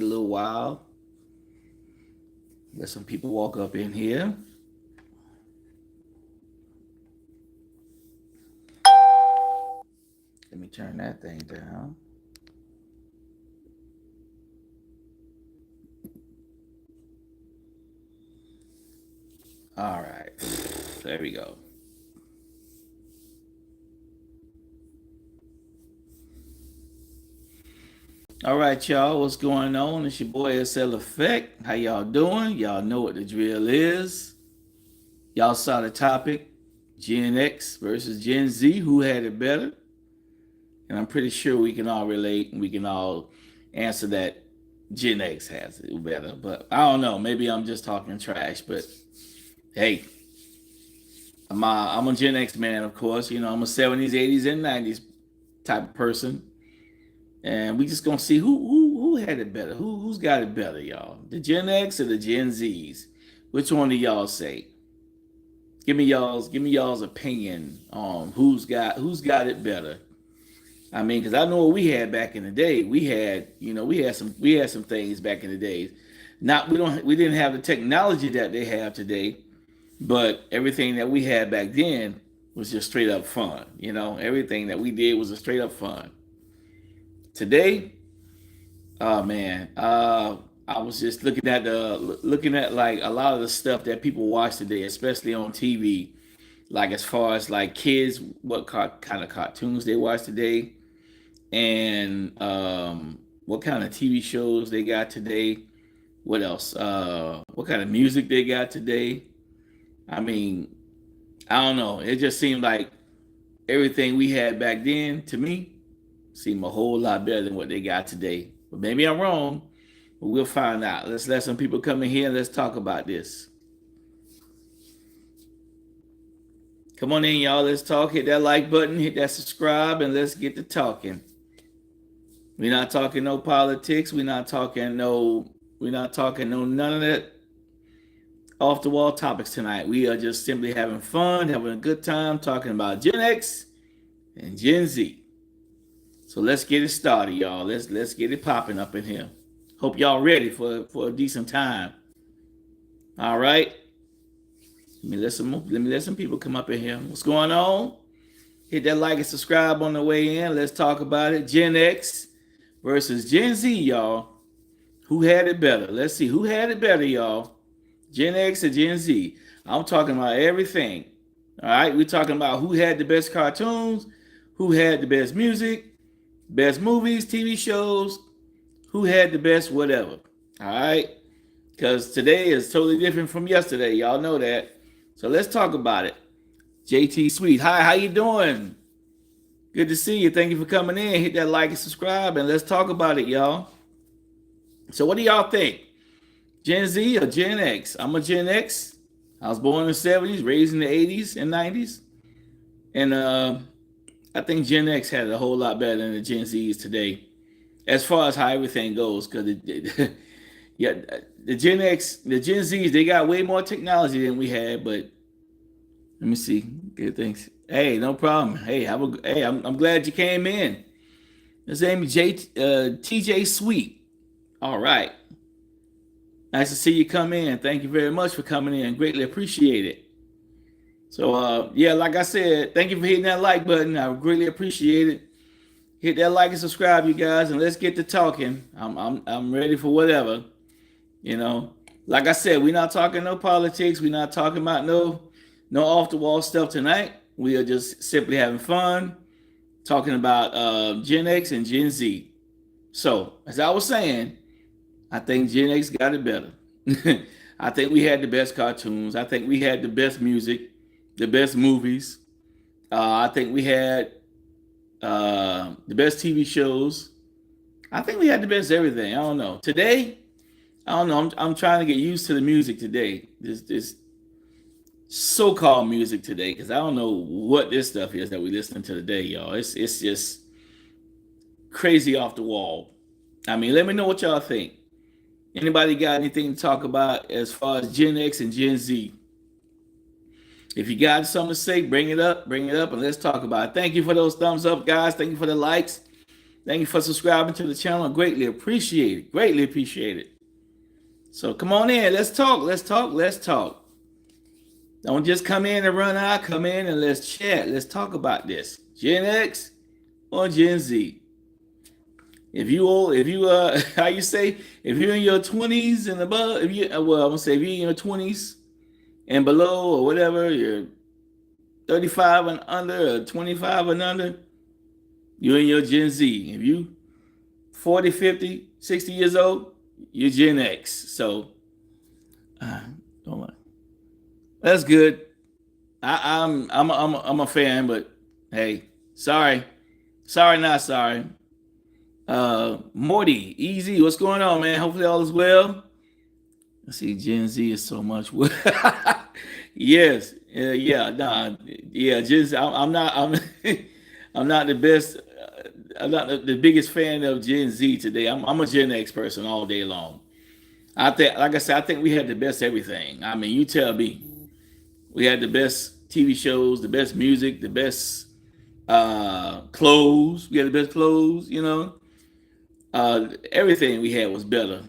a little while. Let some people walk up in here. Let me turn that thing down. All right. There we go. All right, y'all. What's going on? It's your boy SL Effect. How y'all doing? Y'all know what the drill is. Y'all saw the topic, Gen X versus Gen Z. Who had it better? And I'm pretty sure we can all relate and we can all answer that Gen X has it better. But I don't know. Maybe I'm just talking trash. But hey, I'm a Gen X man, of course. You know, I'm a 70s, 80s, and 90s type of person. And we just gonna see who had it better. Who's got it better, y'all? The Gen X or the Gen Zs? Which one do y'all say? Give me y'all's opinion on who's got it better. I mean, because I know what we had back in the day. We had some things back in the days. Not we didn't have the technology that they have today, but everything that we had back then was just straight up fun. Everything that we did was a straight up fun. Today, oh man, I was just looking at like a lot of the stuff that people watch today, especially on TV. Like as far as like kids, what kind of cartoons they watch today, and what kind of TV shows they got today. What else? What kind of music they got today? I mean, I don't know. It just seemed like everything we had back then, to me, seemed a whole lot better than what they got today. But maybe I'm wrong, but we'll find out. Let's let some people come in here and let's talk about this. Come on in, y'all. Let's talk. Hit that like button, hit that subscribe, and let's get to talking. We're not talking no politics. We're not talking no none of that off the wall topics tonight. We are just simply having fun, having a good time talking about Gen X and Gen Z. So let's get it started, y'all. Let's get it popping up in here. Hope y'all ready for a decent time. All right. Let me let some people come up in here. What's going on? Hit that like and subscribe on the way in. Let's talk about it. Gen X versus Gen Z, y'all. Who had it better? Let's see. Who had it better, y'all? Gen X or Gen Z? I'm talking about everything. All right. We're talking about who had the best cartoons, who had the best music, best movies, TV shows, who had the best whatever. All right. Because today is totally different from yesterday. Y'all know that. So let's talk about it. JT Sweet. Hi, how you doing? Good to see you. Thank you for coming in. Hit that like and subscribe, and let's talk about it, y'all. So what do y'all think? Gen Z or Gen X? I'm a Gen X. I was born in the 70s, raised in the 80s and 90s. And I think Gen X had it a whole lot better than the Gen Zs today, as far as how everything goes. Because yeah, the Gen Zs, they got way more technology than we had. But let me see. Good things. Hey, no problem. Hey, I'm glad you came in. His name is TJ Sweet. All right. Nice to see you come in. Thank you very much for coming in. Greatly appreciate it. So yeah, like I said, thank you for hitting that like button. I greatly appreciate it. Hit that like and subscribe, you guys, and let's get to talking. I'm ready for whatever. Like I said, we're not talking no politics. We're not talking about no off the wall stuff tonight. We are just simply having fun, talking about Gen X and Gen Z. So as I was saying, I think Gen X got it better. I think we had the best cartoons. I think we had the best music, the best movies. I think we had the best TV shows. I think we had the best everything. I don't know. Today, I don't know. I'm trying to get used to the music today. This so-called music today, because I don't know what this stuff is that we listening to today, y'all. It's just crazy off the wall. I mean, let me know what y'all think. Anybody got anything to talk about as far as Gen X and Gen Z? If you got something to say, bring it up, and let's talk about it. Thank you for those thumbs up, guys. Thank you for the likes. Thank you for subscribing to the channel. Greatly appreciate it. Greatly appreciate it. So come on in. Let's talk. Let's talk. Let's talk. Don't just come in and run out. Come in and let's chat. Let's talk about this. Gen X or Gen Z? If you how you say, if you're in your 20s and above, I'm gonna say if you're in your 20s and below or whatever, you're 35 and under or 25 and under, you're in your Gen Z. If you 40, 50, 60 years old, you're Gen X. So don't mind. That's good. I'm a fan, but hey, sorry, not sorry. Morty, easy. What's going on, man? Hopefully all is well. Let's see, Gen Z is so much. Yes, yeah, nah, yeah. Gen Z. I'm not the best. I'm not the biggest fan of Gen Z today. I'm a Gen X person all day long. I think, like I said, I think we had the best everything. I mean, you tell me. We had the best TV shows, the best music, the best clothes. We had the best clothes, you know. Everything we had was better.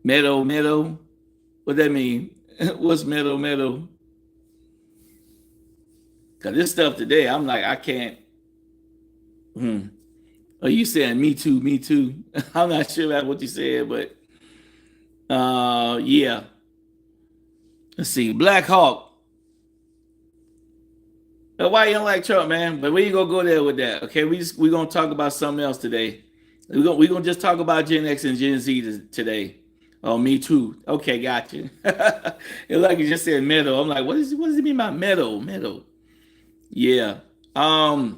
Meadow. What that mean? What's meadow? Cause this stuff today, I'm like, I can't. Are you saying me too? I'm not sure about what you said, but yeah. Let's see, Black Hawk. Why you don't like Trump, man? But where you gonna go there with that? Okay, we're gonna talk about something else today. We're gonna just talk about Gen X and Gen Z today. Oh, me too. Okay, got you. It's like you just said metal. I'm like, what does it mean by metal? Yeah. I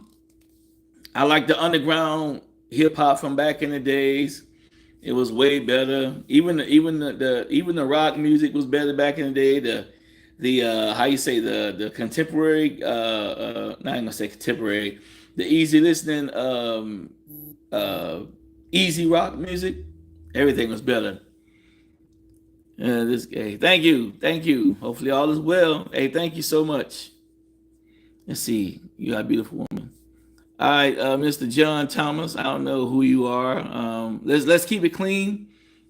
like the underground hip hop from back in the days. It was way better. Even the rock music was better back in the day. The how you say the contemporary not gonna say contemporary, the easy listening easy rock music, everything was better. Hey, thank you. Hopefully all is well. Hey, thank you so much. Let's see, you got a beautiful woman. All right, Mr. John Thomas. I don't know who you are. Let's keep it clean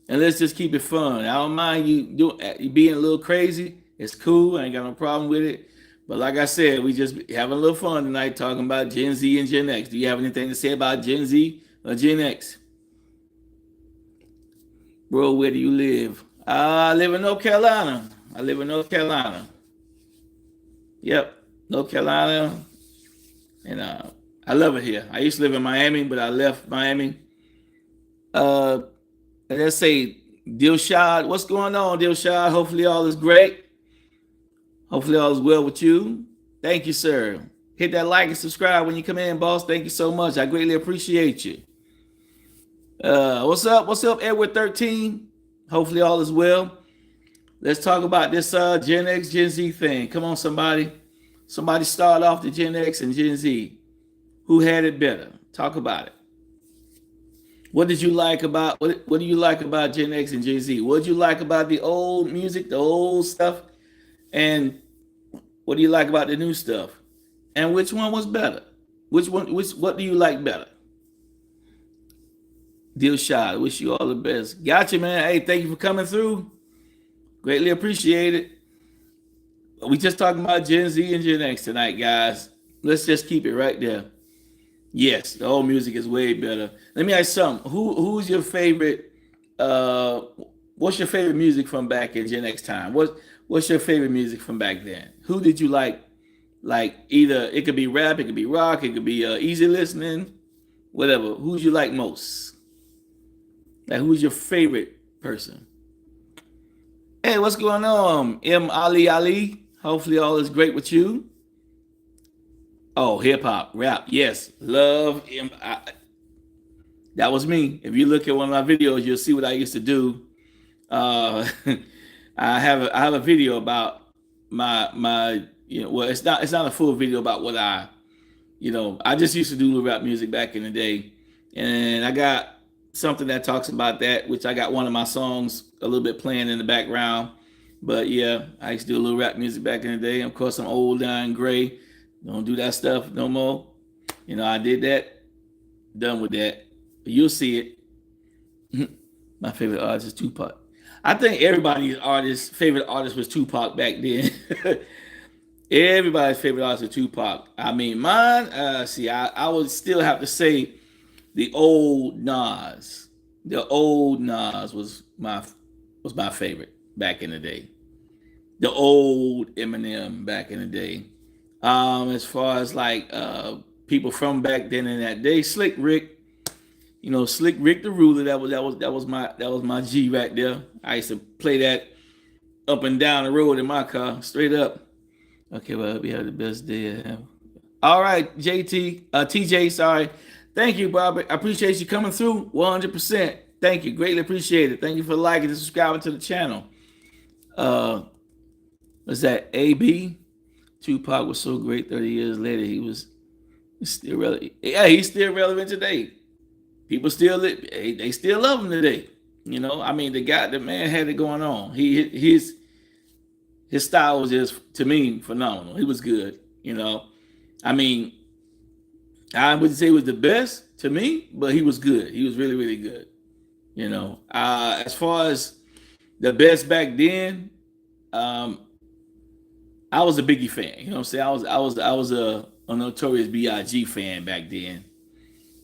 and let's just keep it fun. I don't mind you being a little crazy. It's cool. I ain't got no problem with it. But like I said, we just having a little fun tonight talking about Gen Z and Gen X. Do you have anything to say about Gen Z or Gen X? Bro, where do you live? I live in North Carolina. Yep, North Carolina. And I love it here. I used to live in Miami, but I left Miami. Let's say Dilshad. What's going on, Dilshad? Hopefully all is great. Hopefully all is well with you. Thank you, sir. Hit that like and subscribe when you come in, boss. Thank you so much. I greatly appreciate you. What's up? Edward 13. Hopefully all is well. Let's talk about this Gen X, Gen Z thing. Come on, somebody. Somebody start off the Gen X and Gen Z. Who had it better? Talk about it. What did you like about what do you like about Gen X and Gen Z? What did you like about the old music, the old stuff? And what do you like about the new stuff? And which one was better? What do you like better? Dilshad, wish you all the best. Gotcha, man. Hey, thank you for coming through. Greatly appreciate it. We just talking about Gen Z and Gen X tonight, guys. Let's just keep it right there. Yes, the old music is way better. Let me ask you something. Who's your favorite? What's your favorite music from back in Gen X time? What's your favorite music from back then? Who did you like? Like either it could be rap, it could be rock, it could be easy listening, whatever. Who's you like most? Like who's your favorite person? Hey, what's going on? Ali. Hopefully all is great with you. Oh, hip hop, rap, yes, love him. That was me. If you look at one of my videos, you'll see what I used to do. I have a video about my well, it's not a full video about what I just used to do rap music back in the day, and I got something that talks about that, which I got one of my songs a little bit playing in the background. But yeah, I used to do a little rap music back in the day. Of course, I'm old and gray. Don't do that stuff no more. I did that Done with that. But you'll see it. My favorite artist is Tupac. I think everybody's favorite artist was Tupac back then. Everybody's favorite artist was Tupac. I mean, mine. I would still have to say the old Nas. The old Nas was my favorite back in the day. The old Eminem back in the day. As far as like people from back then in that day, Slick Rick. Slick Rick the Ruler. That was my G right there. I used to play that up and down the road in my car, straight up. Okay, well, we have the best day ever. All right, TJ, sorry. Thank you, Bobby. I appreciate you coming through 100%. Thank you. Greatly appreciate it. Thank you for liking and subscribing to the channel. What's that? AB? Tupac was so great 30 years later. He's still relevant. Yeah, he's still relevant today. People they still love him today. I mean, the man had it going on. His style was just, to me, phenomenal. He was good. I mean, I wouldn't say he was the best to me, but he was good. He was really, really good. As far as the best back then, I was a Biggie fan. You know what I'm saying? I was a Notorious B.I.G. fan back then.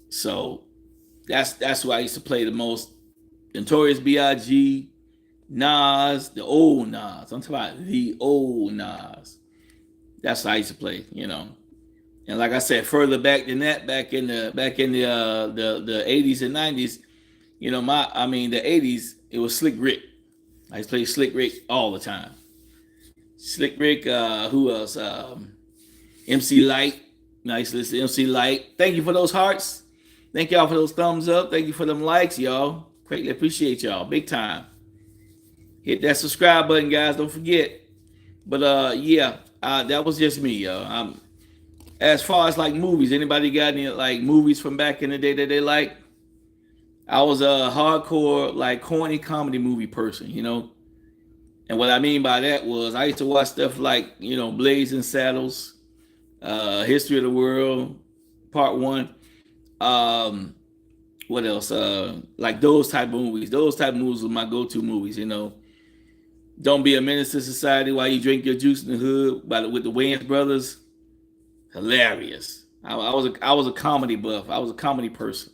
So that's who I used to play the most. Notorious B.I.G., Nas, the old Nas. I'm talking about the old Nas. That's what I used to play, And like I said, further back than that, back in the 80s and 90s, the 80s, it was Slick Rick. I used to play Slick Rick all the time. Slick Rick, who else? MC Light. Nice listen to MC Light. Thank you for those hearts. Thank y'all for those thumbs up. Thank you for them likes, y'all. Greatly appreciate y'all. Big time. Hit that subscribe button, guys. Don't forget. But that was just me, y'all. As far as like movies, anybody got any like movies from back in the day that they like? I was a hardcore, like corny comedy movie person, And what I mean by that was I used to watch stuff like, Blazing Saddles, History of the World, Part 1. What else? Like those type of movies. Those type of movies were my go-to movies, Don't Be a Menace to Society While You Drink Your Juice in the Hood with the Wayans brothers. Hilarious. I was a comedy buff. I was a comedy person.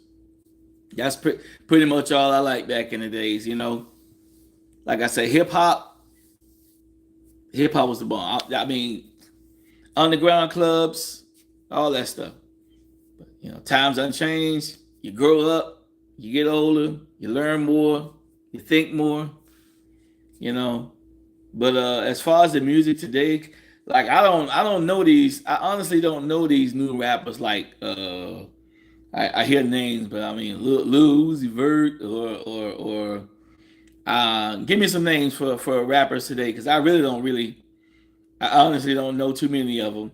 That's pretty much all I like back in the days, Like I said, hip hop was the bomb. I mean, underground clubs, all that stuff. But, times unchanged. You grow up, you get older, you learn more, you think more, But as far as the music today, like I don't know these. I honestly don't know these new rappers. Like I hear names, but I mean Lil Uzi Vert or give me some names for rappers today, because I honestly don't know too many of them.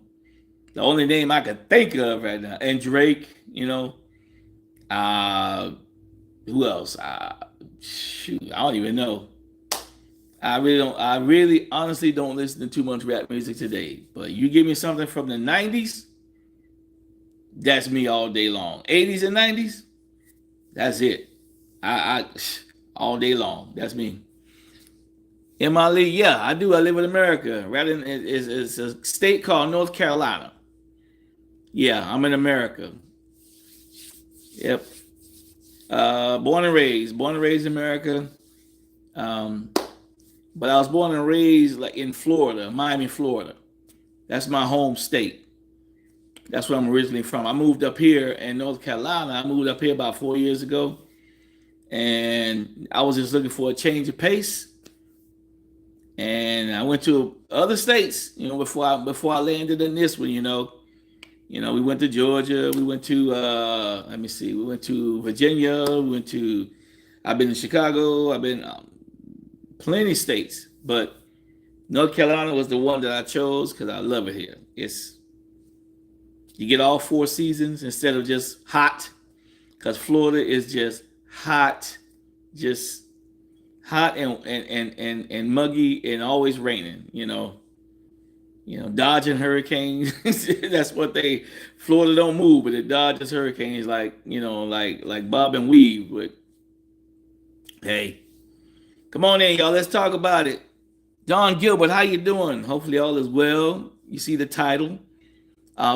The only name I could think of right now, and Drake, who else? Shoot, I don't even know. I really honestly don't listen to too much rap music today. But you give me something from the 90s, that's me all day long. 80s and 90s, that's it. I all day long. That's me. MLE, yeah, I do. I live in America. It's a state called North Carolina. Yeah, I'm in America. Yep. Born and raised in America. But I was born and raised like in Florida, Miami, Florida. That's my home state. That's where I'm originally from. I moved up here in North Carolina. I moved up here about 4 years ago. And I was just looking for a change of pace. And I went to other states, before I landed in this one, we went to Georgia, we went to we went to Virginia, I've been in Chicago, I've been plenty states, but North Carolina was the one that I chose because I love it here. You get all 4 seasons instead of just hot, because Florida is just hot and muggy and always raining, dodging hurricanes. That's what Florida don't move, but it dodges hurricanes like, like bob and weave. But hey, come on in, y'all. Let's talk about it. Don Gilbert, how you doing? Hopefully all is well. You see the title.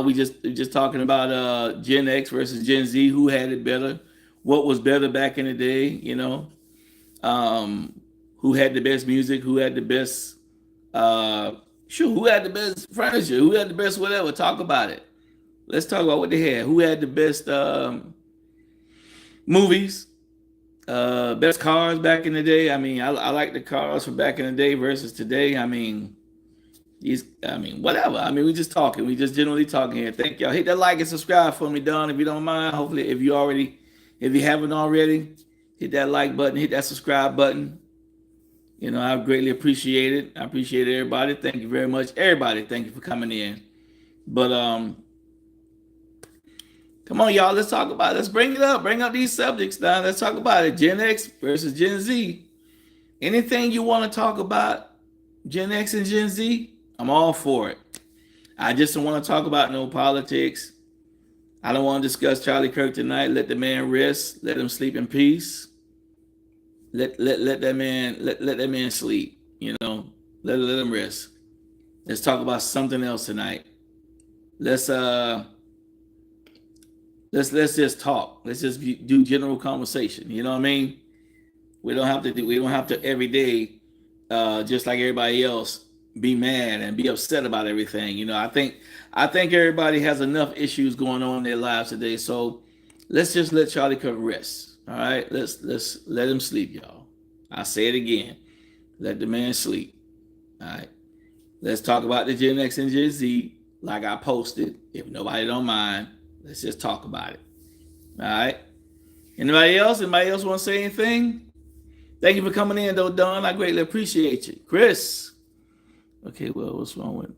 We just talking about Gen X versus Gen Z. Who had it better? What was better back in the day? Who had the best music? Who had the best? Who had the best furniture? Who had the best whatever? Talk about it. Let's talk about what they had. Who had the best movies? Best cars back in the day. I mean, I like the cars from back in the day versus today. Whatever. We just talking. We just generally talking here. Thank y'all. Hit that like and subscribe for me, Don, if you don't mind. Hopefully, if you haven't already, hit that like button, hit that subscribe button. I greatly appreciate it. I appreciate everybody. Thank you very much. Everybody, thank you for coming in. But come on, y'all. Let's talk about it. Let's bring it up. Bring up these subjects now. Let's talk about it. Gen X versus Gen Z. Anything you want to talk about, Gen X and Gen Z, I'm all for it. I just don't want to talk about no politics. I don't want to discuss Charlie Kirk tonight. Let the man rest. Let him sleep in peace. Let that man sleep. Let him rest. Let's talk about something else tonight. Let's just talk. Let's just do general conversation. You know what I mean? We don't have to every day, just like everybody else, be mad and be upset about everything. I think everybody has enough issues going on in their lives today. So let's just let Charlie Kirk rest. All right, let's let him sleep, y'all. I say it again. Let the man sleep. All right. Let's talk about the Gen X and Gen Z, like I posted. If nobody don't mind, let's just talk about it. All right. Anybody else? Anybody else want to say anything? Thank you for coming in, though, Don. I greatly appreciate you. Chris. Okay, well, what's wrong with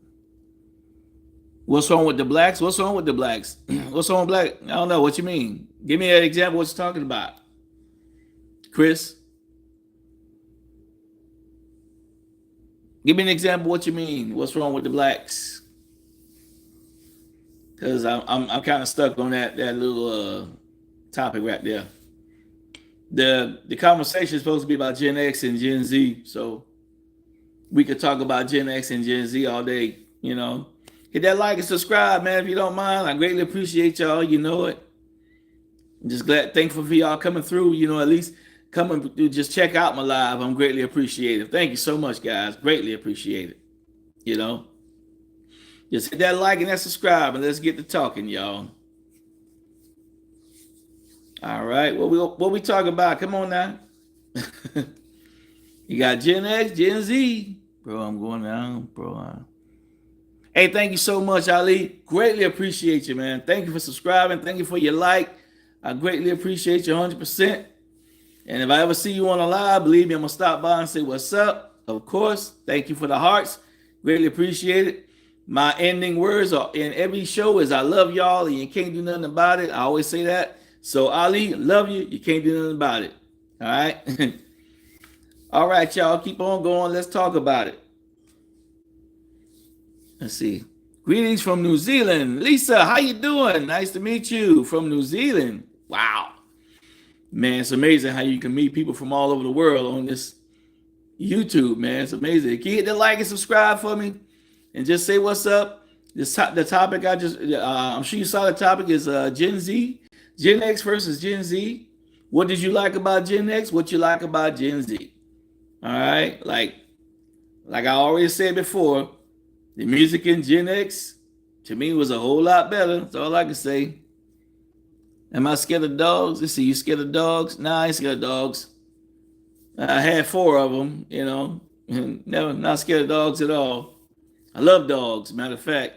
the blacks? What's wrong with the blacks? What's wrong with black? I don't know. What you mean? Give me an example of what you're talking about. Chris. Give me an example of what you mean. What's wrong with the blacks? Because I'm kind of stuck on that little topic right there. The conversation is supposed to be about Gen X and Gen Z, so we could talk about Gen X and Gen Z all day. Hit that like and subscribe, man, if you don't mind. I greatly appreciate y'all. You know it. I'm just thankful for y'all coming through. At least coming through, just check out my live. I'm greatly appreciative. Thank you so much, guys. Greatly appreciate it. Just hit that like and that subscribe, and let's get to talking, y'all. All right, what we talking about? Come on now. You got Gen X, Gen Z. Bro, I'm going down, bro. Hey, thank you so much, Ali. Greatly appreciate you, man. Thank you for subscribing. Thank you for your like. I greatly appreciate you 100%. And if I ever see you on a live, believe me, I'm going to stop by and say what's up. Of course, thank you for the hearts. Greatly appreciate it. My ending words in every show is I love y'all and you can't do nothing about it. I always say that. So, Ali, love you. You can't do nothing about it. All right? All right, y'all. Keep on going. Let's talk about it. Let's see. Greetings from New Zealand. Lisa, how you doing? Nice to meet you from New Zealand. Wow. Man, it's amazing how you can meet people from all over the world on this YouTube, man. It's amazing. Can you hit the like and subscribe for me? And just say what's up. The topic I'm sure you saw the topic is Gen X versus Gen Z. What did you like about Gen X? What you like about Gen Z? All right. Like I already said before, the music in Gen X, to me, was a whole lot better. That's all I can say. Am I scared of dogs? Let's see, you scared of dogs? Nah, I ain't scared of dogs. I had 4 of them, Never, not scared of dogs at all. I love dogs. Matter of fact,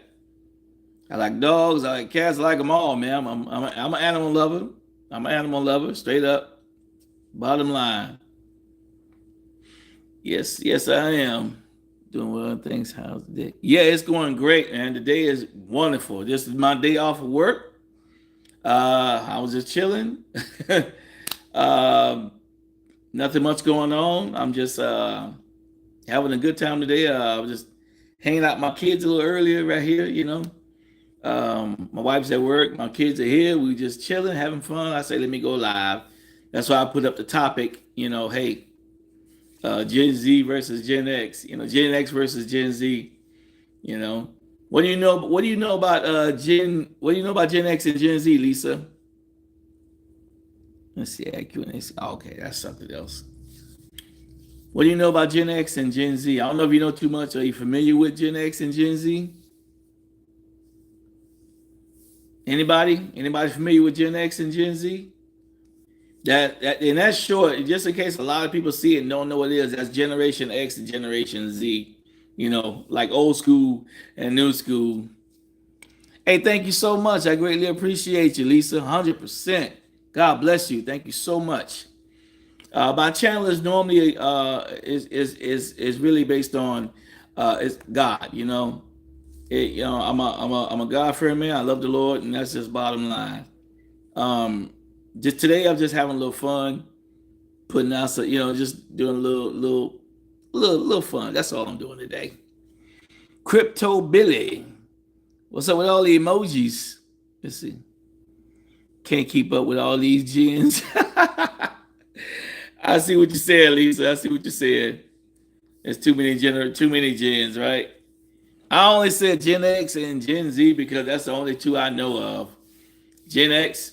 I like dogs. I like cats. I like them all, man. I'm an animal lover. I'm an animal lover, straight up. Bottom line. Yes, I am. Doing well, thanks. How's the day? Yeah, it's going great, man. The day is wonderful. This is my day off of work. I was just chilling. Nothing much going on. I'm just having a good time today. I was just hanging out with my kids a little earlier right here, My wife's at work, my kids are here, we just chilling, having fun. I say, let me go live. That's why I put up the topic, hey, Gen Z versus Gen X, Gen X versus Gen Z, you know. What do you know? What do you know about Gen? What do you know about Gen X and Gen Z, Lisa? Let's see, IQ. Oh, okay, that's something else. What do you know about Gen X and Gen Z? I don't know if you know too much. Are you familiar with Gen X and Gen Z? Anybody? Anybody familiar with Gen X and Gen Z? And that's short. Just in case a lot of people see it and don't know what it is, that's Generation X and Generation Z. Like old school and new school. Hey, thank you so much. I greatly appreciate you, Lisa. 100%. God bless you. Thank you so much. My channel is normally is really based on it's God. I'm a God-fearing man. I love the Lord, and that's just bottom line. Just today, I'm just having a little fun, putting out some, just doing a little fun. That's all I'm doing today. Crypto Billy, what's up with all the emojis? Let's see. Can't keep up with all these gens. I see what you said, Lisa. I see what you said. There's too many gens, right? I only said Gen X and Gen Z because that's the only two I know of. Gen X,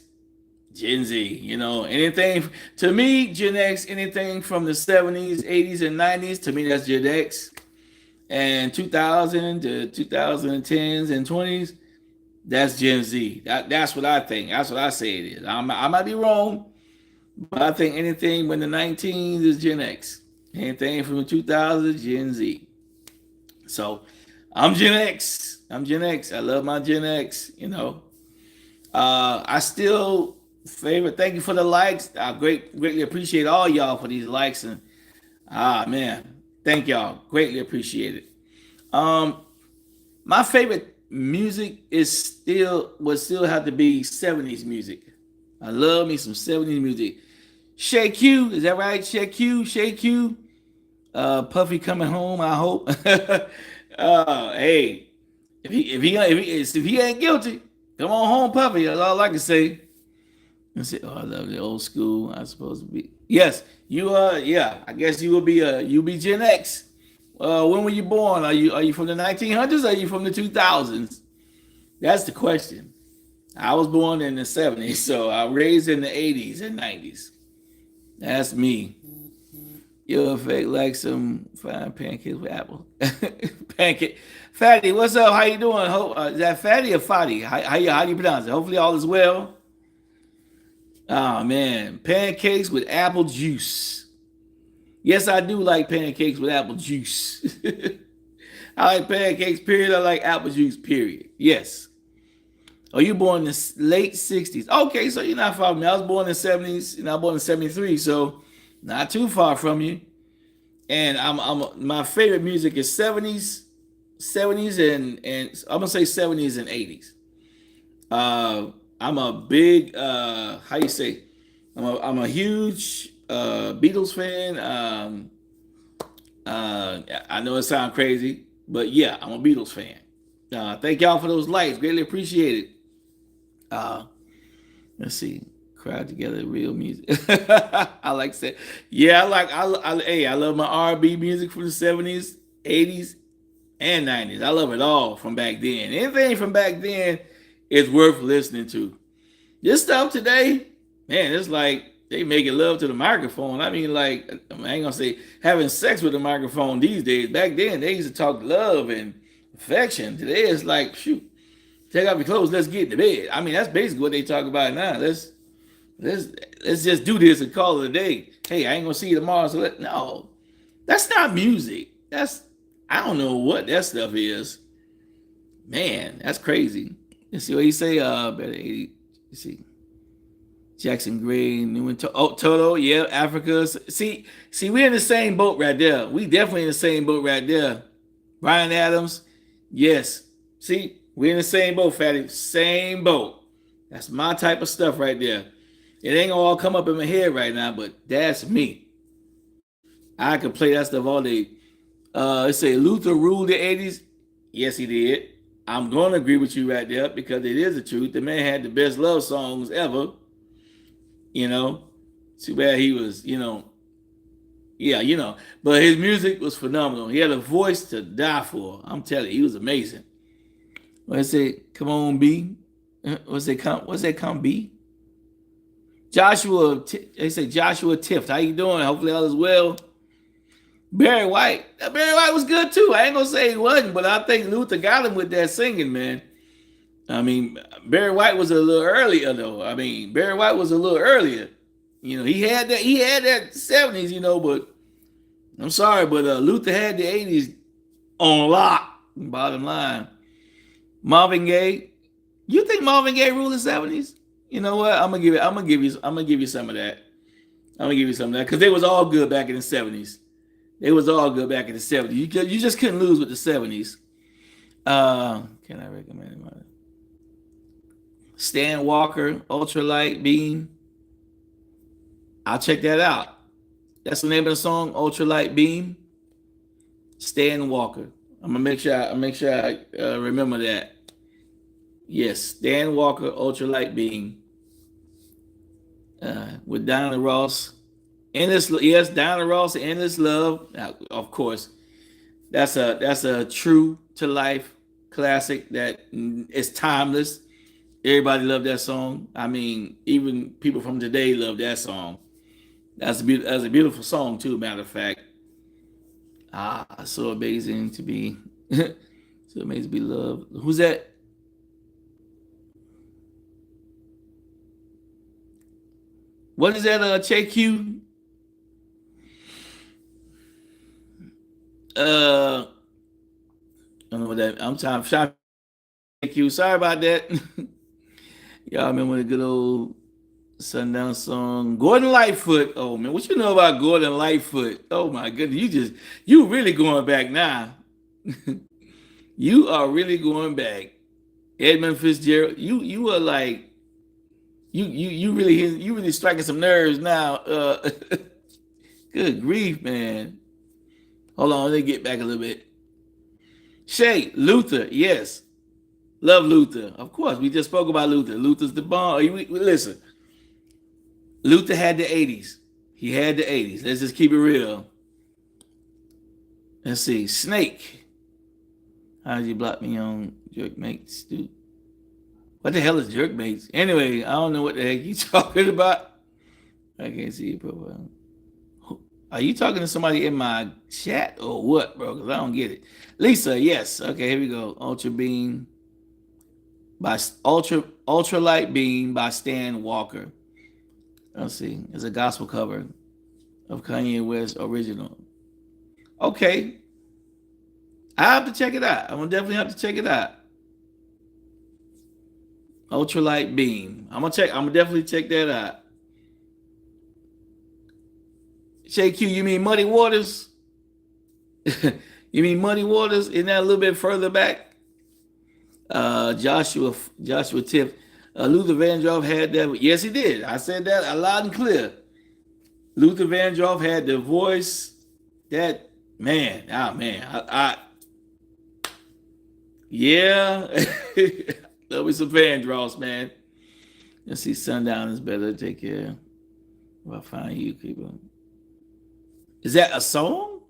Gen Z. Anything to me, Gen X, anything from the 70s, 80s, and 90s, to me that's Gen X. And 2000 to 2010s and 20s, that's Gen Z. That's what I think. That's what I say it is. I might be wrong, but I think anything when the 19s is Gen X. Anything from the 2000s, Gen Z. So I'm Gen X. I'm Gen X. I love my Gen X. I still favorite. Thank you for the likes. I greatly appreciate all y'all for these likes, and man, thank y'all. Greatly appreciate it. My favorite music would still have to be 70s music. I love me some 70s music. Shay Q, is that right? Shay Q. Puffy coming home, I hope. Hey, if he ain't guilty, come on home, Puffy. That's all I can say. Let's see. Oh, I love the old school. I'm supposed to be. Yes, you are. Yeah, I guess you will be. You'll be Gen X. When were you born? Are you from the 1900s? Or are you from the 2000s? That's the question. I was born in the 70s, so I was raised in the 80s and 90s. That's me. You'll fake like some fine pancakes with apple. Pancake. Fatty, what's up? How you doing? Is that Fatty or Fatty? How do you pronounce it? Hopefully all is well. Oh, man. Pancakes with apple juice. Yes, I do like pancakes with apple juice. I like pancakes, period. I like apple juice, period. Yes. Oh, you born in the late 60s. Okay, so you're not far from me. I was born in the 70s, and I was born in 73, so not too far from you. And my favorite music is 70s and I'm gonna say 70s and 80s. I'm a big how you say? I'm a huge Beatles fan. I know it sounds crazy, but yeah, I'm a Beatles fan. Thank y'all for those likes. Greatly appreciate it. Let's see. Crowd together, real music. I like that. Yeah, I love my R&B music from the 70s, 80s, and 90s. I love it all from back then. Anything from back then is worth listening to. This stuff today, man, it's like they making love to the microphone. I mean, like, I ain't gonna say having sex with the microphone these days. Back then, they used to talk love and affection. Today, it's like, shoot, take off your clothes, let's get into bed. I mean, that's basically what they talk about now. Let's just do this and call it a day. Hey, I ain't gonna see you tomorrow. So no, that's not music. I don't know what that stuff is. Man, that's crazy. Let's see what he say. Better 80. Let's see. Jackson Gray, Toto, yeah, Africa. See, we're in the same boat right there. We definitely in the same boat right there. Brian Adams, yes. See, we're in the same boat, Fatty. Same boat. That's my type of stuff right there. It ain't gonna all come up in my head right now, but that's me. I could play that stuff all day. Let's say Luther ruled the 80s. Yes, he did. I'm going to agree with you right there because it is the truth. The man had the best love songs ever. You know, too bad he was, yeah, but his music was phenomenal. He had a voice to die for. I'm telling you, he was amazing. What's it? Come on, B. What's it? Come B. Joshua. They say Joshua Tift. How you doing? Hopefully all is well. Barry White. Barry White was good too. I ain't gonna say he wasn't, but I think Luther got him with that singing, man. I mean, Barry White was a little earlier though. I mean, Barry White was a little earlier. He had that 70s, but I'm sorry, but Luther had the 80s on lock. Bottom line. Marvin Gaye. You think Marvin Gaye ruled the 70s? You know what? I'm gonna give you some of that. I'm gonna give you some of that because they was all good back in the 70s. They was all good back in the 70s. You just couldn't lose with the 70s. Can I recommend it? Stan Walker, Ultralight Beam. I'll check that out. That's the name of the song, Ultralight Beam. Stan Walker. I'm gonna make sure I remember that. Yes, Stan Walker, Ultralight Beam. With Diana Ross. Diana Ross, Endless Love. Now, of course, that's a true to life classic that is timeless. Everybody loved that song. I mean, even people from today love that song. That's a beautiful song too. Matter of fact, so amazing to be, so amazing to be loved. Who's that? What is that? JQ. I don't know what that. I'm trying to JQ. Sorry about that. Y'all remember the good old Sundown song? Gordon Lightfoot. Oh man, what you know about Gordon Lightfoot? Oh my goodness, you really going back now. You are really going back. Edmund Fitzgerald. You are like you really striking some nerves now. Good grief, man. Hold on, let me get back a little bit. Shay, Luther, yes. Love Luther. Of course, we just spoke about Luther. Luther's the bomb. Listen, Luther had the 80s. He had the 80s. Let's just keep it real. Let's see. Snake. How did you block me on Jerkmates, dude? What the hell is Jerkmates? Anyway, I don't know what the heck you talking about. I can't see your profile. Are you talking to somebody in my chat or what, bro? Because I don't get it. Lisa, yes. Okay, here we go. Ultralight Beam by Stan Walker. Let's see. It's a gospel cover of Kanye West original. Okay. I have to check it out. I'm gonna definitely have to check it out. Ultralight Beam. I'm gonna definitely check that out. JQ, you mean Muddy Waters? You mean Muddy Waters? Isn't that a little bit further back? Joshua Tiff. Luther Vandross had that. Yes, he did. I said that loud and clear. Luther Vandross had the voice that, man, yeah. Love me some Vandross, man. Let's see, Sundown is better. Take care. If I find you, people. Is that a song?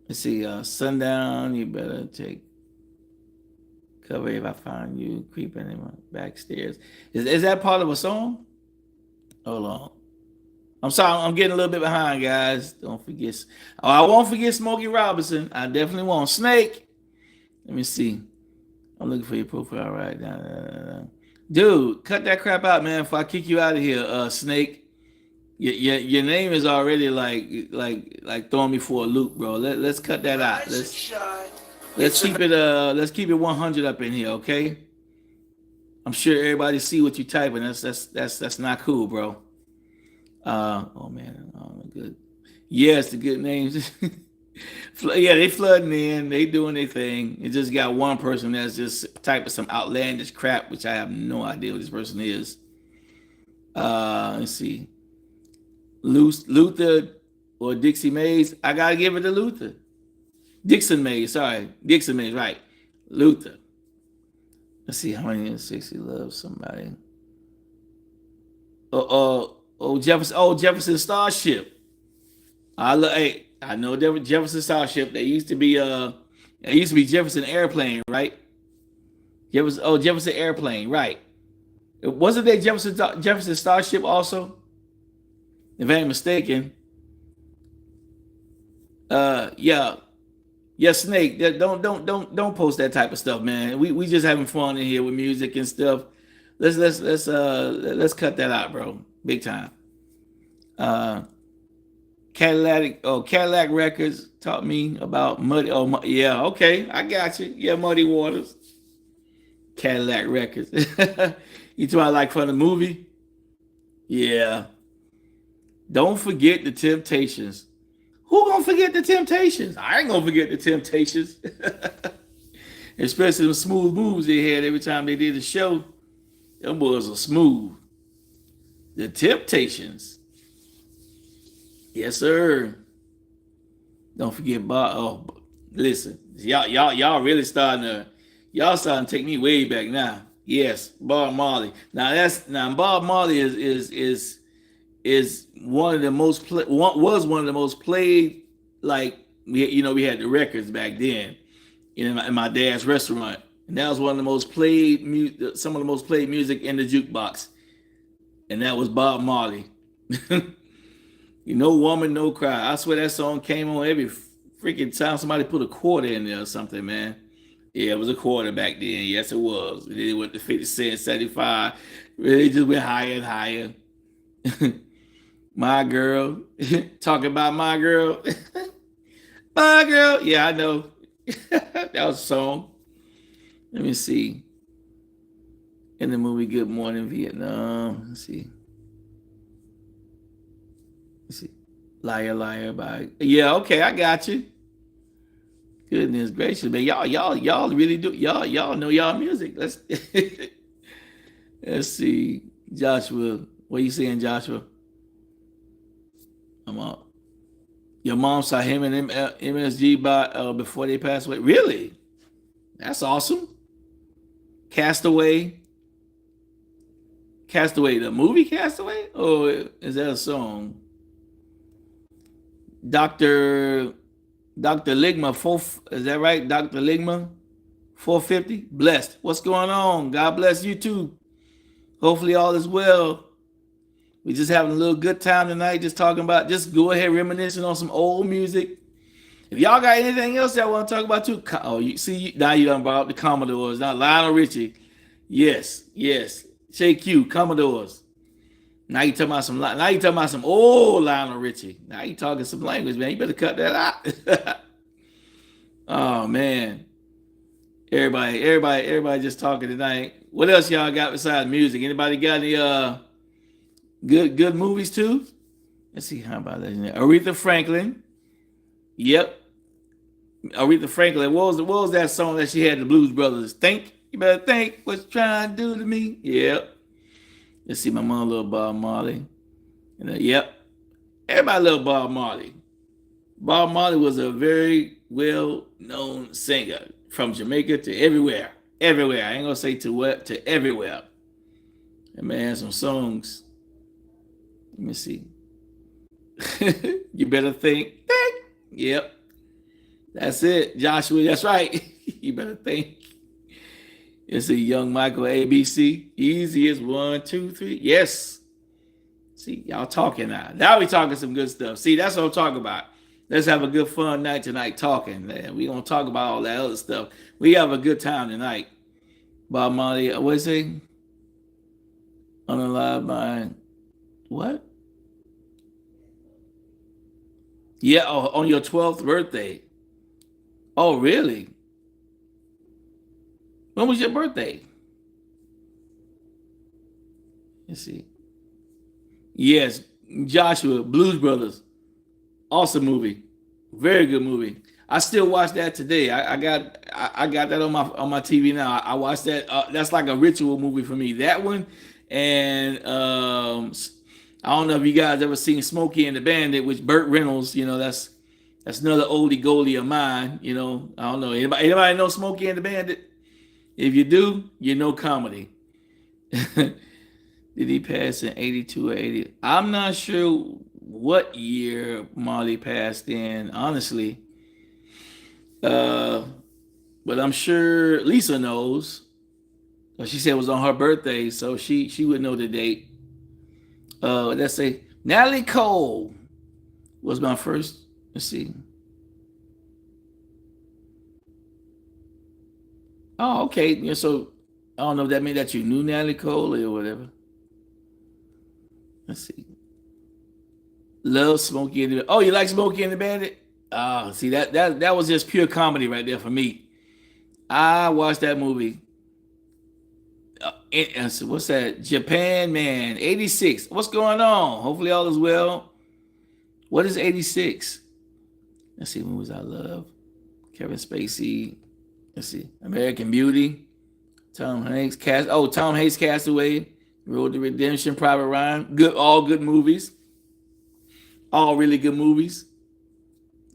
Let's see, Sundown, you better take cover if I find you creeping in my backstairs. Is that part of a song? Hold on. I'm sorry, I'm getting a little bit behind, guys. Don't forget. Oh, I won't forget Smokey Robinson. I definitely won't. Snake. Let me see. I'm looking for your profile right now. Dude, cut that crap out, man, before I kick you out of here, Snake. Your name is already like throwing me for a loop, bro. Let's cut that out. Let's keep it 100 up in here, okay? I'm sure everybody see what you typing. That's not cool, bro. Oh man, good. Yes, the good names. Yeah, they flooding in. They doing their thing. It just got one person that's just typing some outlandish crap, which I have no idea what this person is. Let's see. Luther or Dixie Mays. I gotta give it to Luther. Dixon Mays, sorry. Dixon Mays, right. Luther. Let's see how many 60 loves somebody. Jefferson Starship. Hey, I know Jefferson Starship. They used to be it used to be Jefferson Airplane, right? Jefferson Airplane, right. Wasn't there Jefferson Starship also? If I ain't mistaken. Yeah. Yeah, Snake. Don't post that type of stuff, man. We just having fun in here with music and stuff. Let's cut that out, bro. Big time. Cadillac Records taught me about Muddy. Oh, yeah, okay, I got you. Yeah, Muddy Waters. Cadillac Records. You talking about like from the movie? Yeah. Don't forget the Temptations. Who gonna forget the Temptations? I ain't gonna forget the Temptations. Especially the smooth moves they had every time they did a show. Them boys are smooth. The Temptations. Yes, sir. Don't forget Bob. Oh, listen, y'all really starting to take me way back now. Yes, Bob Marley. Now Bob Marley is one of the most was one of the most played. Like we had the records back then in my dad's restaurant, and that was one of the most played some of the most played music in the jukebox, and that was Bob Marley. No Woman, No Cry. I swear that song came on every freaking time somebody put a quarter in there or something, man. Yeah, it was a quarter back then. Yes, it was. Then it went to 50 cents, 75. Really just went higher and higher. My girl. Talking about my girl. My girl. Yeah, I know. That was a song. Let me see. In the movie Good Morning Vietnam. Let's see. Liar, Liar by. Yeah, okay, I got you. Goodness gracious, man. Y'all really do. Y'all know y'all music. Let's see. Joshua. What you saying, Joshua? I'm out. Your mom saw him and MSG before they passed away. Really? That's awesome. Castaway. Castaway, the movie Castaway? Or is that a song? Dr. Ligma, is that right? Dr. Ligma, 450. Blessed. What's going on? God bless you too. Hopefully all is well. We just having a little good time tonight, just go ahead reminiscing on some old music. If y'all got anything else y'all want to talk about too, now you done brought up the Commodores, not Lionel Richie. Yes. Shay Q, Commodores. Now you talking about some old Lionel Richie. Now you talking some language, man. You better cut that out. Oh man. Everybody just talking tonight. What else y'all got besides music? Anybody got any good movies too? Let's see, how about that? Aretha Franklin. Yep. Aretha Franklin. What was that song that she had, the Blues Brothers? Think, you better think what you trying to do to me. Yep. Let's see, my mom loved Bob Marley. And yep. Everybody loved Bob Marley. Bob Marley was a very well-known singer from Jamaica to everywhere. Everywhere. I ain't gonna say to everywhere. And man, some songs. Let me see. You better think. Yep. That's it. Joshua, that's right. You better think. It's a Young Michael ABC. Easy as 1, 2, 3. Yes. See, y'all talking now. Now we talking some good stuff. See, that's what I'm talking about. Let's have a good fun night tonight talking, man. We gonna talk about all that other stuff. We have a good time tonight. Bob Marley, what is it? Unalive by what? Yeah, on your 12th birthday. Oh, really? When was your birthday? Let's see. Yes, Joshua, Blues Brothers. Awesome movie. Very good movie. I still watch that today. I got that on my TV now. I watch that. That's like a ritual movie for me. That one, and I don't know if you guys ever seen Smokey and the Bandit, which Burt Reynolds. That's That's another oldie goldie of mine. I don't know. Anybody know Smokey and the Bandit? If you do, you know comedy. Did he pass in 82 or 80? I'm not sure what year Marley passed in, honestly. But I'm sure Lisa knows. She said it was on her birthday, so she would know the date. Let's say Natalie Cole was my first. Let's see. Oh, okay. Yeah, so I don't know if that means that you knew Natalie Cole or whatever. Let's see. Love Smokey and the. Oh, you like Smokey and the Bandit? Ah, see that was just pure comedy right there for me. I watched that movie. What's that? Japan Man, 86. What's going on? Hopefully all is well. What is 86? Let's see, movies I love. Kevin Spacey. Let's see. American Beauty. Tom Hanks Cast Away. Road to Redemption, Private Ryan. All good movies. All really good movies.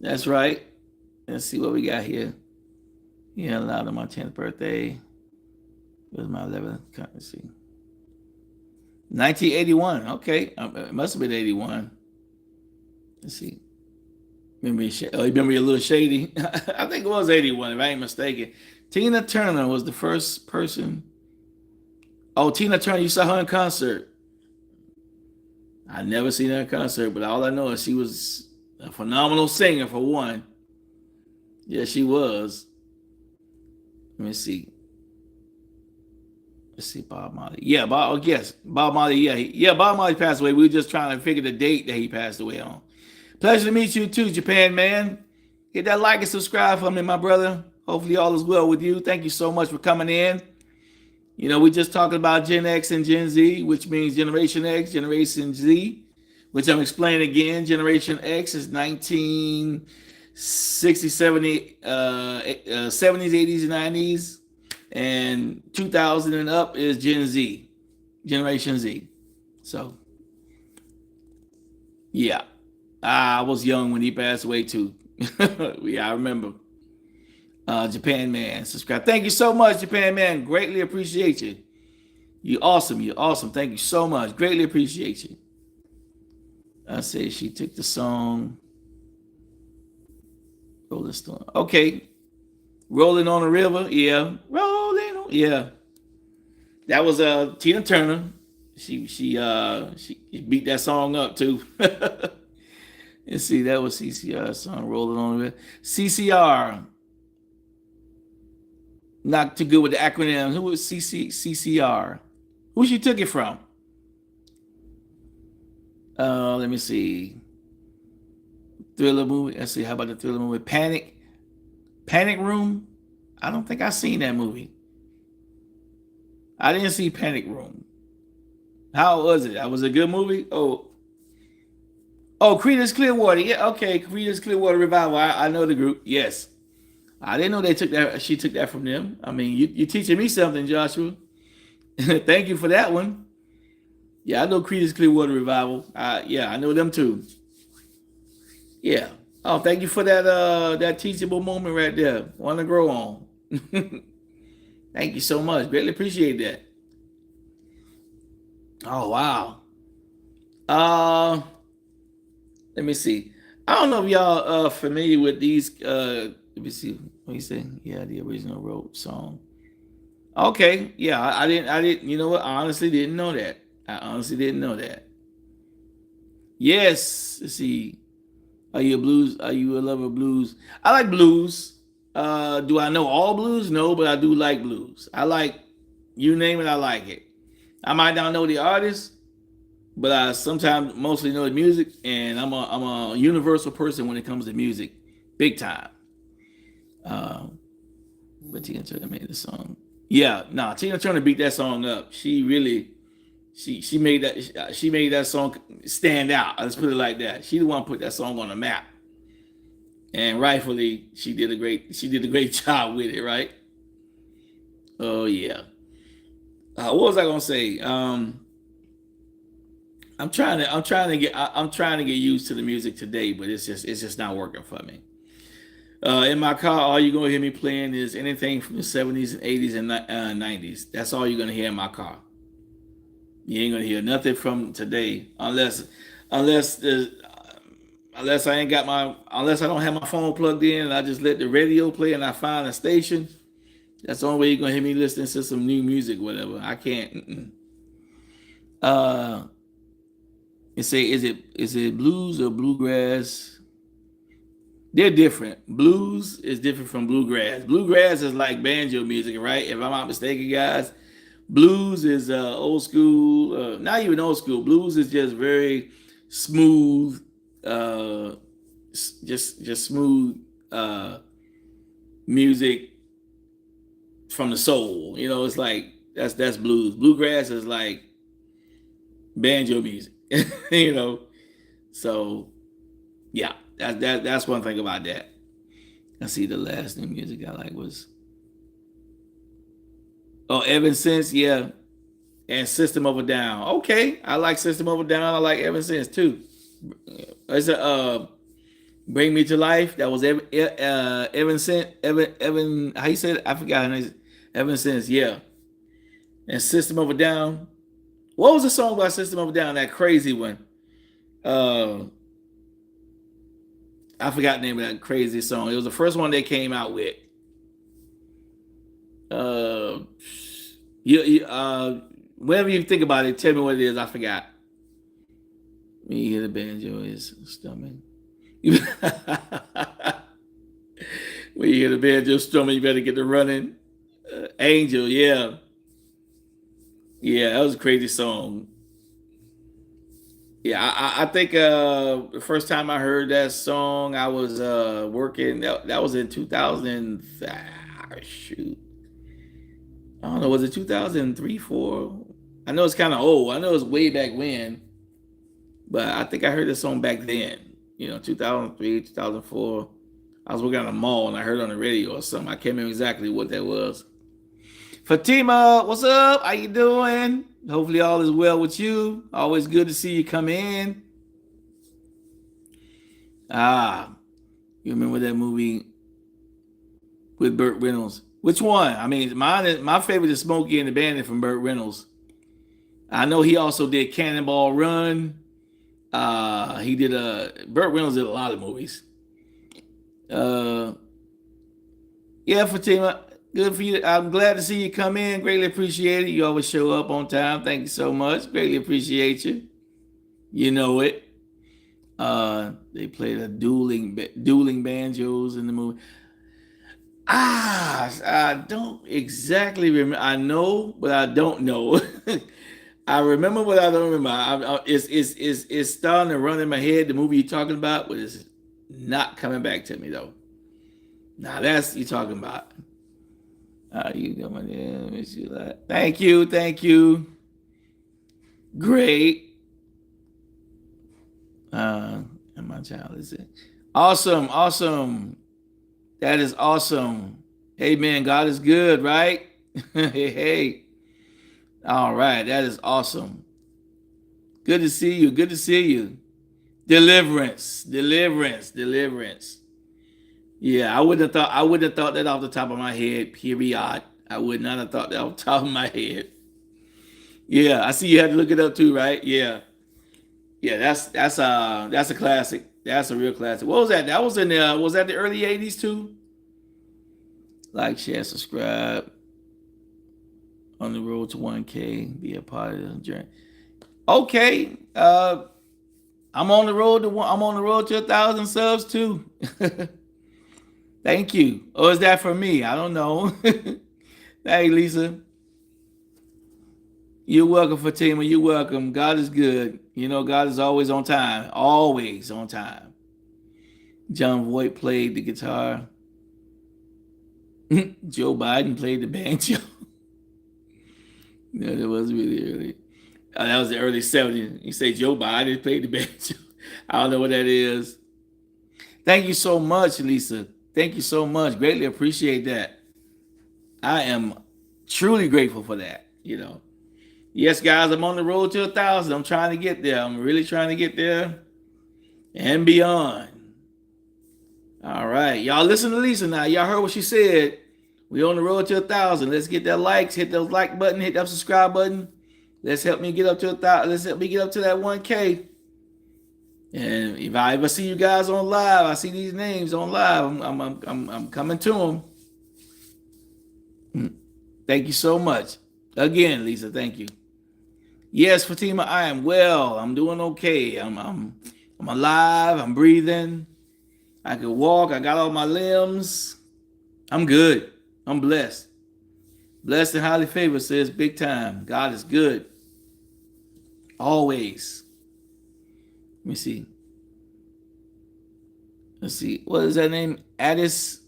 That's right. Let's see what we got here. Yeah, allowed on my 10th birthday. It was my 11th. Let's see. 1981. Okay. It must have been 81. Let's see. Remember you're a little shady. I think it was 81, if I ain't mistaken. Tina Turner was the first person. Oh, Tina Turner, you saw her in concert. I never seen her in concert, but all I know is she was a phenomenal singer, for one. Yeah, she was. Let me see. Let's see, Bob Marley. Yeah, Bob Marley. Yeah, Bob Marley passed away. We were just trying to figure the date that he passed away on. Pleasure to meet you too, Japan Man. Hit that like and subscribe for me, my brother. Hopefully all is well with you. Thank you so much for coming in. We just talking about Gen X and Gen Z, which means Generation X, Generation Z, which I'm explaining again. Generation X is 1960s, 70s, 80s, and 90s. And 2000 and up is Gen Z, Generation Z. So, yeah. I was young when he passed away too. Yeah, I remember. Japan Man, subscribe. Thank you so much, Japan Man. Greatly appreciate you. You're awesome. You're awesome. Thank you so much. Greatly appreciate you. I say she took the song. Rolling Stone. Okay. Rolling on the River. Yeah. Rolling on. Yeah. That was Tina Turner. She beat that song up too. Let's see, that was CCR song, Rolling on the River. CCR. Not too good with the acronyms. Who was CCR? Who she took it from? Let me see. Thriller movie. Let's see. How about the thriller movie? Panic Room. I don't think I seen that movie. I didn't see Panic Room. How was it? Was it a good movie? Oh, Creedence Clearwater. Yeah, okay. Creedence Clearwater Revival. I know the group. Yes. I didn't know they took that. She took that from them. I mean, you're teaching me something, Joshua. Thank you for that one. Yeah, I know Creedence Clearwater Revival. Yeah, I know them too. Yeah. Oh, thank you for that teachable moment right there. Want to grow on. Thank you so much. Greatly appreciate that. Oh wow. Let me see. I don't know if y'all are familiar with these. Let me see. What you say? Yeah, the original road song. Okay. Yeah, I didn't. You know what? I honestly didn't know that. Yes. Let's see. Are you a lover of blues? I like blues. Do I know all blues? No, but I do like blues. I like, you name it, I like it. I might not know the artist, but I sometimes mostly know the music, and I'm a universal person when it comes to music, big time. But Tina Turner made the song. Yeah, Tina Turner beat that song up. She really, she made that song stand out. Let's put it like that. She the one put that song on the map, and rightfully, she did a great job with it, right? Oh yeah. What was I gonna say? I'm trying to get used to the music today, but it's just not working for me. In my car, all you're gonna hear me playing is anything from the 70s and 80s and 90s. That's all you're gonna hear in my car. You ain't gonna hear nothing from today unless the unless I ain't got my unless I don't have my phone plugged in and I just let the radio play and I find a station. That's the only way you're gonna hear me listening to some new music, whatever. I can't. Uh, and say, is it blues or bluegrass? They're different. Blues is different from bluegrass. Bluegrass is like banjo music, right? If I'm not mistaken, guys. Blues is old school, not even old school. Blues is just very smooth, uh, just smooth music from the soul. You know, it's like that's blues. Bluegrass is like banjo music. You know, so yeah, that's one thing about that. I see the last new music I like was Evan Sense, yeah, and System of a Down. Okay, I like System of a Down. I like Evan Sense too. It's a Bring Me to Life. That was Evan Sense. Evan. How you said it? I forgot his name. Evan Sense, yeah. And System of a Down. What was the song by System of a Down? That crazy one. I forgot the name of that crazy song. It was the first one they came out with. Whenever you think about it, tell me what it is. I forgot. When you hear the banjo is strumming. When you hear the banjo strumming, you better get to running. Angel, yeah. Yeah, that was a crazy song. Yeah, I think the first time I heard that song, I was working. That was in 2000. Shoot, I don't know. Was it 2003, four? I know it's kind of old. I know it's way back when, but I think I heard this song back then. You know, 2003, 2004. I was working at a mall and I heard it on the radio or something. I can't remember exactly what that was. Fatima, what's up? How you doing? Hopefully all is well with you. Always good to see you come in. You remember that movie with Burt Reynolds? Which one? I mean, my favorite is Smokey and the Bandit from Burt Reynolds. I know he also did Cannonball Run. He did Burt Reynolds did a lot of movies. Yeah, Fatima. Good for you. I'm glad to see you come in. Greatly appreciate it. You always show up on time. Thank you so much. Greatly appreciate you. You know it. They played a dueling banjos in the movie. I don't exactly remember. I know, but I don't know. I remember, but I don't remember. It's starting to run in my head. The movie you're talking about, but it's not coming back to me though. Now that's you're talking about. You going there? Let me see that. Thank you. Great. And my child is it? Awesome. That is awesome. Amen. God is good, right? Hey. All right, that is awesome. Good to see you. Deliverance. Yeah, I wouldn't have thought that off the top of my head, period. I would not have thought that off the top of my head. Yeah, I see you had to look it up too, right? Yeah. Yeah, that's a classic. That's a real classic. What was that? That was was that the early 80s too? Like, share, subscribe. On the road to 1K, be a part of the journey. Okay. I'm on the road to 1,000 subs too. Thank you. Or is that for me? I don't know. Hey, Lisa. You're welcome, Fatima. You're welcome. God is good. You know, God is always on time. Always on time. John Voight played the guitar. Joe Biden played the banjo. No, that was really early. That was the early 70s. You say Joe Biden played the banjo. I don't know what that is. Thank you so much, Lisa. Thank you so much. Greatly appreciate that. I am truly grateful for that, you know. Yes, guys, I'm on the road to 1,000. I'm trying to get there. I'm really trying to get there and beyond. All right, y'all listen to Lisa now. Y'all heard what she said. We on the road to 1,000. Let's get that likes. Hit those like button. Hit that subscribe button. Let's help me get up to 1,000. Let's help me get up to that 1K. And if I ever see you guys on live, I see these names on live. I'm coming to them. Thank you so much. Again, Lisa, thank you. Yes, Fatima, I am well. I'm doing okay. I'm alive. I'm breathing. I can walk. I got all my limbs. I'm good. I'm blessed. Blessed and highly favored, says big time. God is good. Always. Let me see. Let's see. What is that name? Addis.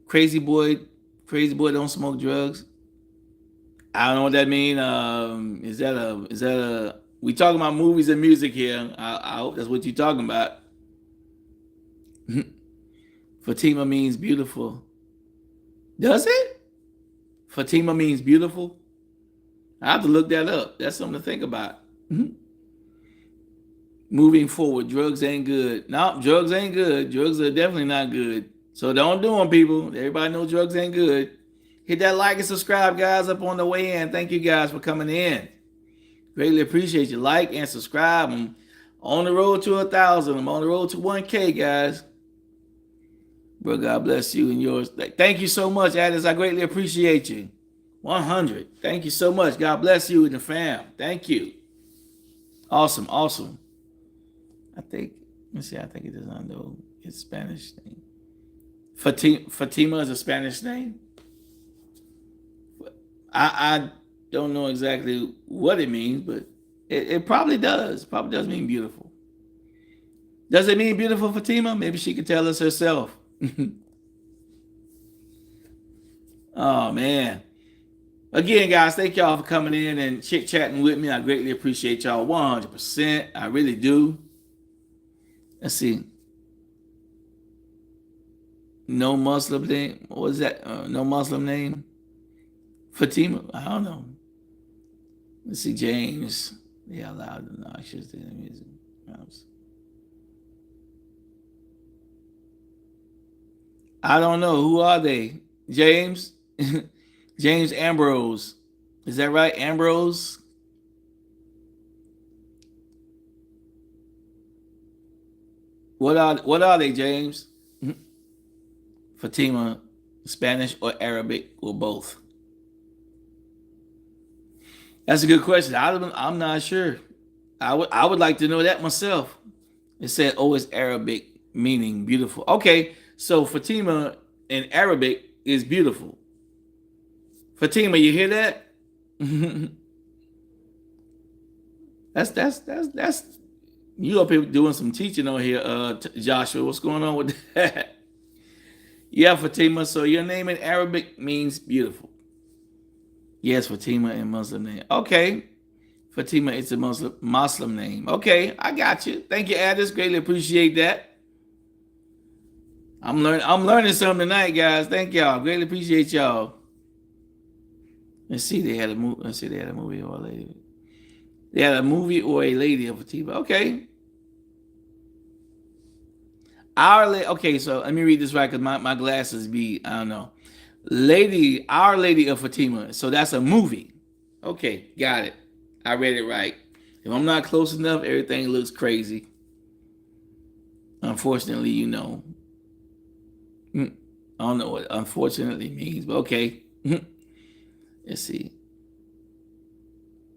Crazy boy. Crazy boy don't smoke drugs. I don't know what that means. Is that a? We talking about movies and music here. I hope that's what you're talking about. Fatima means beautiful. Does it? Fatima means beautiful. I have to look that up. That's something to think about. Moving forward, drugs ain't good. No, drugs ain't good. Drugs are definitely not good. So don't do them, people. Everybody knows drugs ain't good. Hit that like and subscribe, guys, up on the way in. Thank you guys for coming in. Greatly appreciate you. Like and subscribe. I'm on the road to 1,000. I'm on the road to 1K, guys. Bro, God bless you and yours. Thank you so much, Addis. I greatly appreciate you. 100. Thank you so much. God bless you and the fam. Thank you. Awesome, awesome. I think it is under its Spanish name. Fatima is a Spanish name. I don't know exactly what it means, but it probably does. It probably does mean beautiful. Does it mean beautiful, Fatima? Maybe she could tell us herself. Oh, man. Again, guys, thank y'all for coming in and chit-chatting with me. I greatly appreciate y'all 100%. I really do. Let's see. No Muslim name. What was that? No Muslim name? Fatima? I don't know. Let's see. James. Yeah, loud and noxious. I don't know. Who are they? James? James Ambrose. Is that right? Ambrose? What are they, James? Fatima, Spanish or Arabic or both? That's a good question. I'm not sure. I would like to know that myself. It said, "Oh, it's Arabic, meaning beautiful." Okay, so Fatima in Arabic is beautiful. Fatima, you hear that? That's you up here doing some teaching on here, Joshua. What's going on with that? Yeah, Fatima. So your name in Arabic means beautiful. Yes, Fatima in Muslim name. Okay. Fatima, it's a Muslim name. Okay, I got you. Thank you, Addis. Greatly appreciate that. I'm learning something tonight, guys. Thank y'all. Greatly appreciate y'all. Let's see, they had a movie. Let's see, they had a movie or a lady. They had a movie or a lady of Fatima. Okay. Okay, so let me read this right because my glasses be, I don't know. Our Lady of Fatima. So that's a movie. Okay, got it. I read it right. If I'm not close enough, everything looks crazy. Unfortunately, you know. I don't know what unfortunately means, but okay. Let's see.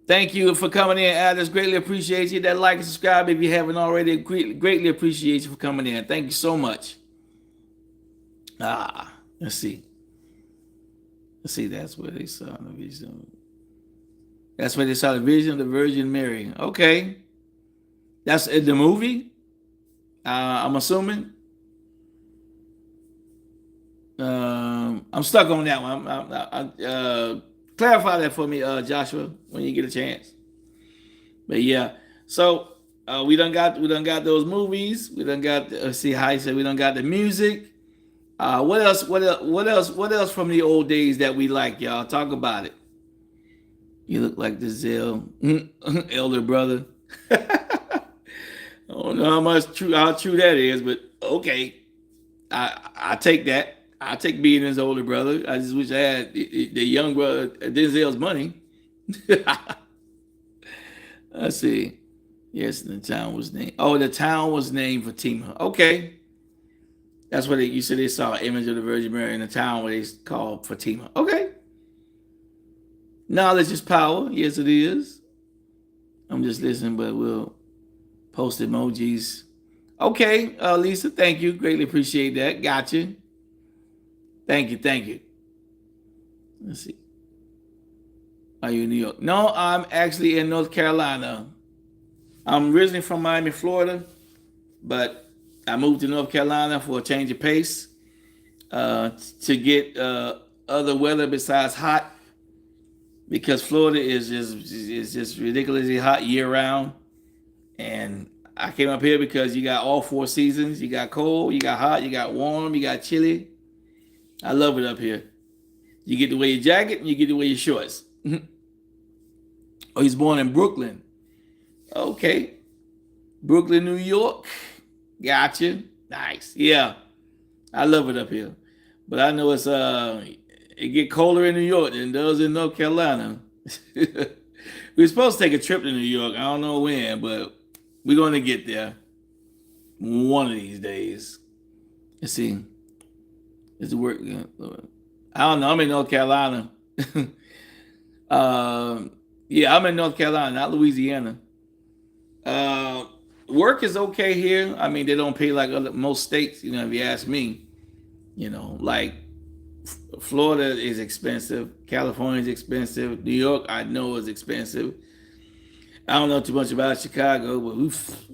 Thank you for coming in, Alice. Greatly appreciate you. That like and subscribe if you haven't already. Greatly appreciate you for coming in. Thank you so much. Let's see. Let's see. That's where they saw the vision. That's where they saw the vision of the Virgin Mary. Okay. That's in the movie. I'm assuming. I'm stuck on that one. Clarify that for me, Joshua, when you get a chance. But yeah, so we done got those movies. We done got. Let's see how you said we done got the music. What else? What else from the old days that we like, y'all? Talk about it. You look like the Zell elder brother. I don't know how true that is, but okay. I take that. I take being his older brother. I just wish I had the young brother Denzel's money. Let's see. Yes, the town was named. Oh, the town was named Fatima. Okay, that's what you said. They saw an image of the Virgin Mary in the town where they called Fatima. Okay, knowledge is power. Yes, it is. I'm just listening, but we'll post emojis. Okay, Lisa, thank you. Greatly appreciate that. Gotcha. Thank you. Thank you. Let's see. Are you in New York? No, I'm actually in North Carolina. I'm originally from Miami, Florida, but I moved to North Carolina for a change of pace to get other weather besides hot, because Florida is just ridiculously hot year round. And I came up here because you got all four seasons. You got cold, you got hot, you got warm, you got chilly. I love it up here. You get to wear your jacket and you get to wear your shorts. Oh, he's born in Brooklyn. Okay. Brooklyn, New York. Gotcha. Nice. Yeah. I love it up here. But I know it get colder in New York than it does in North Carolina. We're supposed to take a trip to New York. I don't know when, but we're going to get there one of these days. Let's see. Is it work? I don't know. I'm in North Carolina. Yeah, I'm in North Carolina, not Louisiana. Work is okay here. I mean, they don't pay like most states, if you ask me. Like Florida is expensive. California is expensive. New York, I know, is expensive. I don't know too much about Chicago, but oof.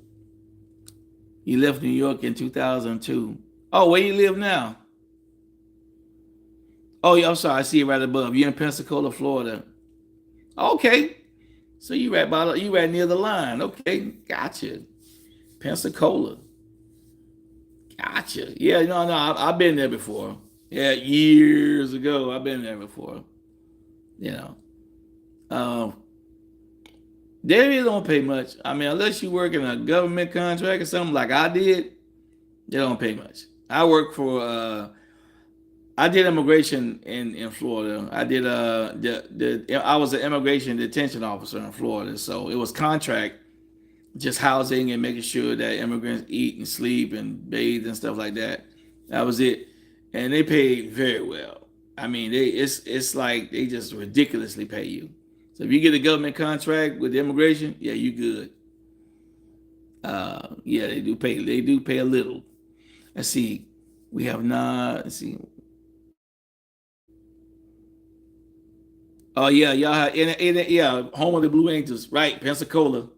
You left New York in 2002. Oh, where you live now? Oh, yeah, I'm sorry. I see it right above. You're in Pensacola, Florida. Okay. So you right near the line. Okay, gotcha. Pensacola. Gotcha. Yeah, no, I've been there before. Yeah, years ago, I've been there before. Um, they really don't pay much. I mean, unless you work in a government contract or something like I did, they don't pay much. I did immigration in Florida. I was an immigration detention officer in Florida, so it was contract, just housing and making sure that immigrants eat and sleep and bathe and stuff like that. That was it, and they paid very well. I mean, it's like they just ridiculously pay you. So if you get a government contract with immigration, yeah, you good. Yeah, they do pay. They do pay a little. Let's see. We have not. Let's see. Oh yeah, y'all. Yeah, home of the Blue Angels, right? Pensacola.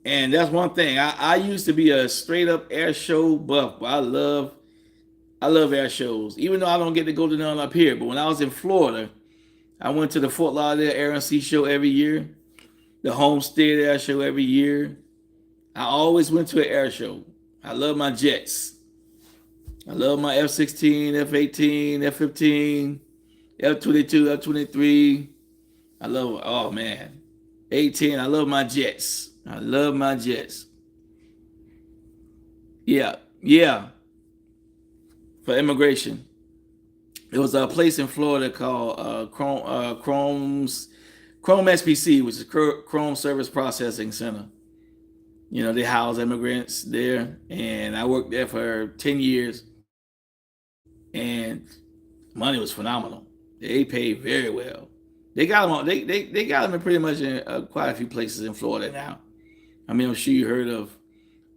And that's one thing. I used to be a straight up air show buff. But I love air shows. Even though I don't get to go to none up here. But when I was in Florida, I went to the Fort Lauderdale Air and Sea Show every year. The Homestead Air Show every year. I always went to an air show. I love my jets. I love my F-16, F-18, F-15, F-22, F-23. Oh man, 18. I love my jets. I love my jets. Yeah, yeah. For immigration, there was a place in Florida called Chrome SPC, which is Chrome Service Processing Center. They house immigrants there, and I worked there for 10 years, and money was phenomenal. They paid very well. They got them. They got them in pretty much in quite a few places in Florida now. I mean, I'm sure you heard of.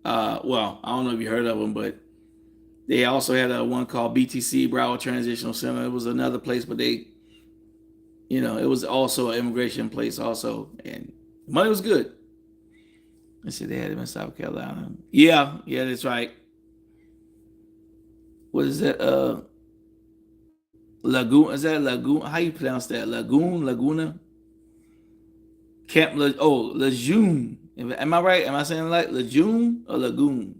Well, I don't know if you heard of them, but they also had one called BTC, Broward Transitional Center. It was another place, but it was also an immigration place also, and money was good. Let's see, they had them in South Carolina. Yeah, that's right. What is that? Lagoon? Is that Lagoon? How you pronounce that? Laguna? Lejeune. Am I right? Am I saying it like Lejeune or Lagoon?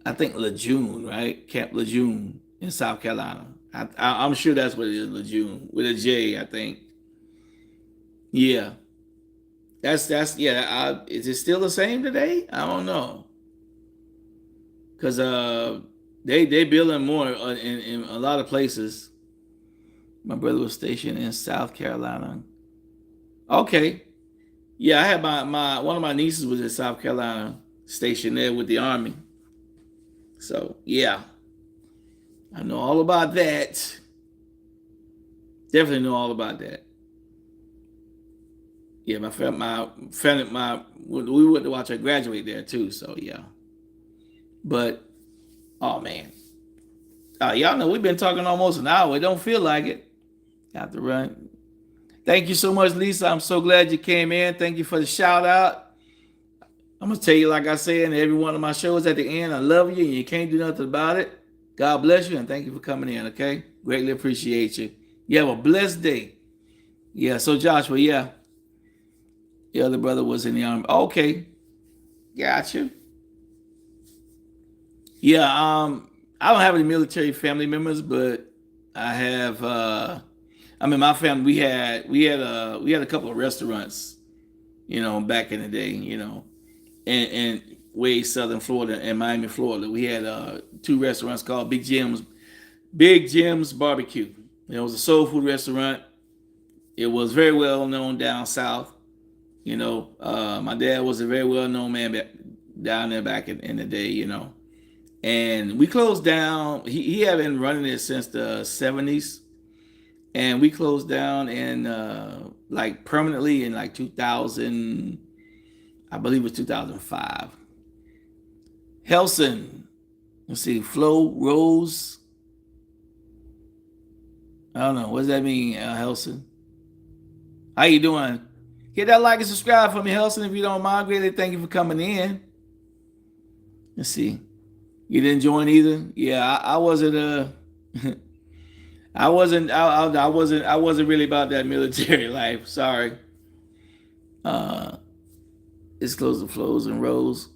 I think Lejeune, right? Camp Lejeune in South Carolina. I'm sure that's what it is, Lejeune, with a J, I think. Yeah, that's yeah. Is it still the same today? I don't know, cause they building more in a lot of places. My brother was stationed in South Carolina. Okay, yeah, I had my one of my nieces was in South Carolina, stationed there with the army. So yeah, I know all about that. Definitely know all about that. Yeah, my we went to watch her graduate there too. So yeah, but oh man, y'all know we've been talking almost an hour. It don't feel like it. Got to run. Thank you so much, Lisa. I'm so glad you came in. Thank you for the shout out. I'm gonna tell you, like I said in every one of my shows at the end, I love you and you can't do nothing about it. God bless you and thank you for coming in. Okay, greatly appreciate you. You have a blessed day. Yeah. So Joshua, yeah, the other brother was in the army. Okay, got you. Yeah, I don't have any military family members, but I have I mean my family we had a couple of restaurants, back in the day, and way southern Florida and Miami, Florida. We had two restaurants called Big Jim's Barbecue. It was a soul food restaurant. It was very well known down south. My dad was a very well known man down there back in the day, and we closed down. He had been running it since the 70s, and we closed down in like permanently in like 2000. I believe it was 2005. Helson, let's see, Flo Rose. I don't know what does that mean, Helson. How you doing? Hit that like and subscribe for me, Helson, if you don't mind. Greatly thank you for coming in. Let's see. You didn't join either. Yeah, I wasn't. I wasn't really about that military life. Sorry. Uh, it's close to flows and rows.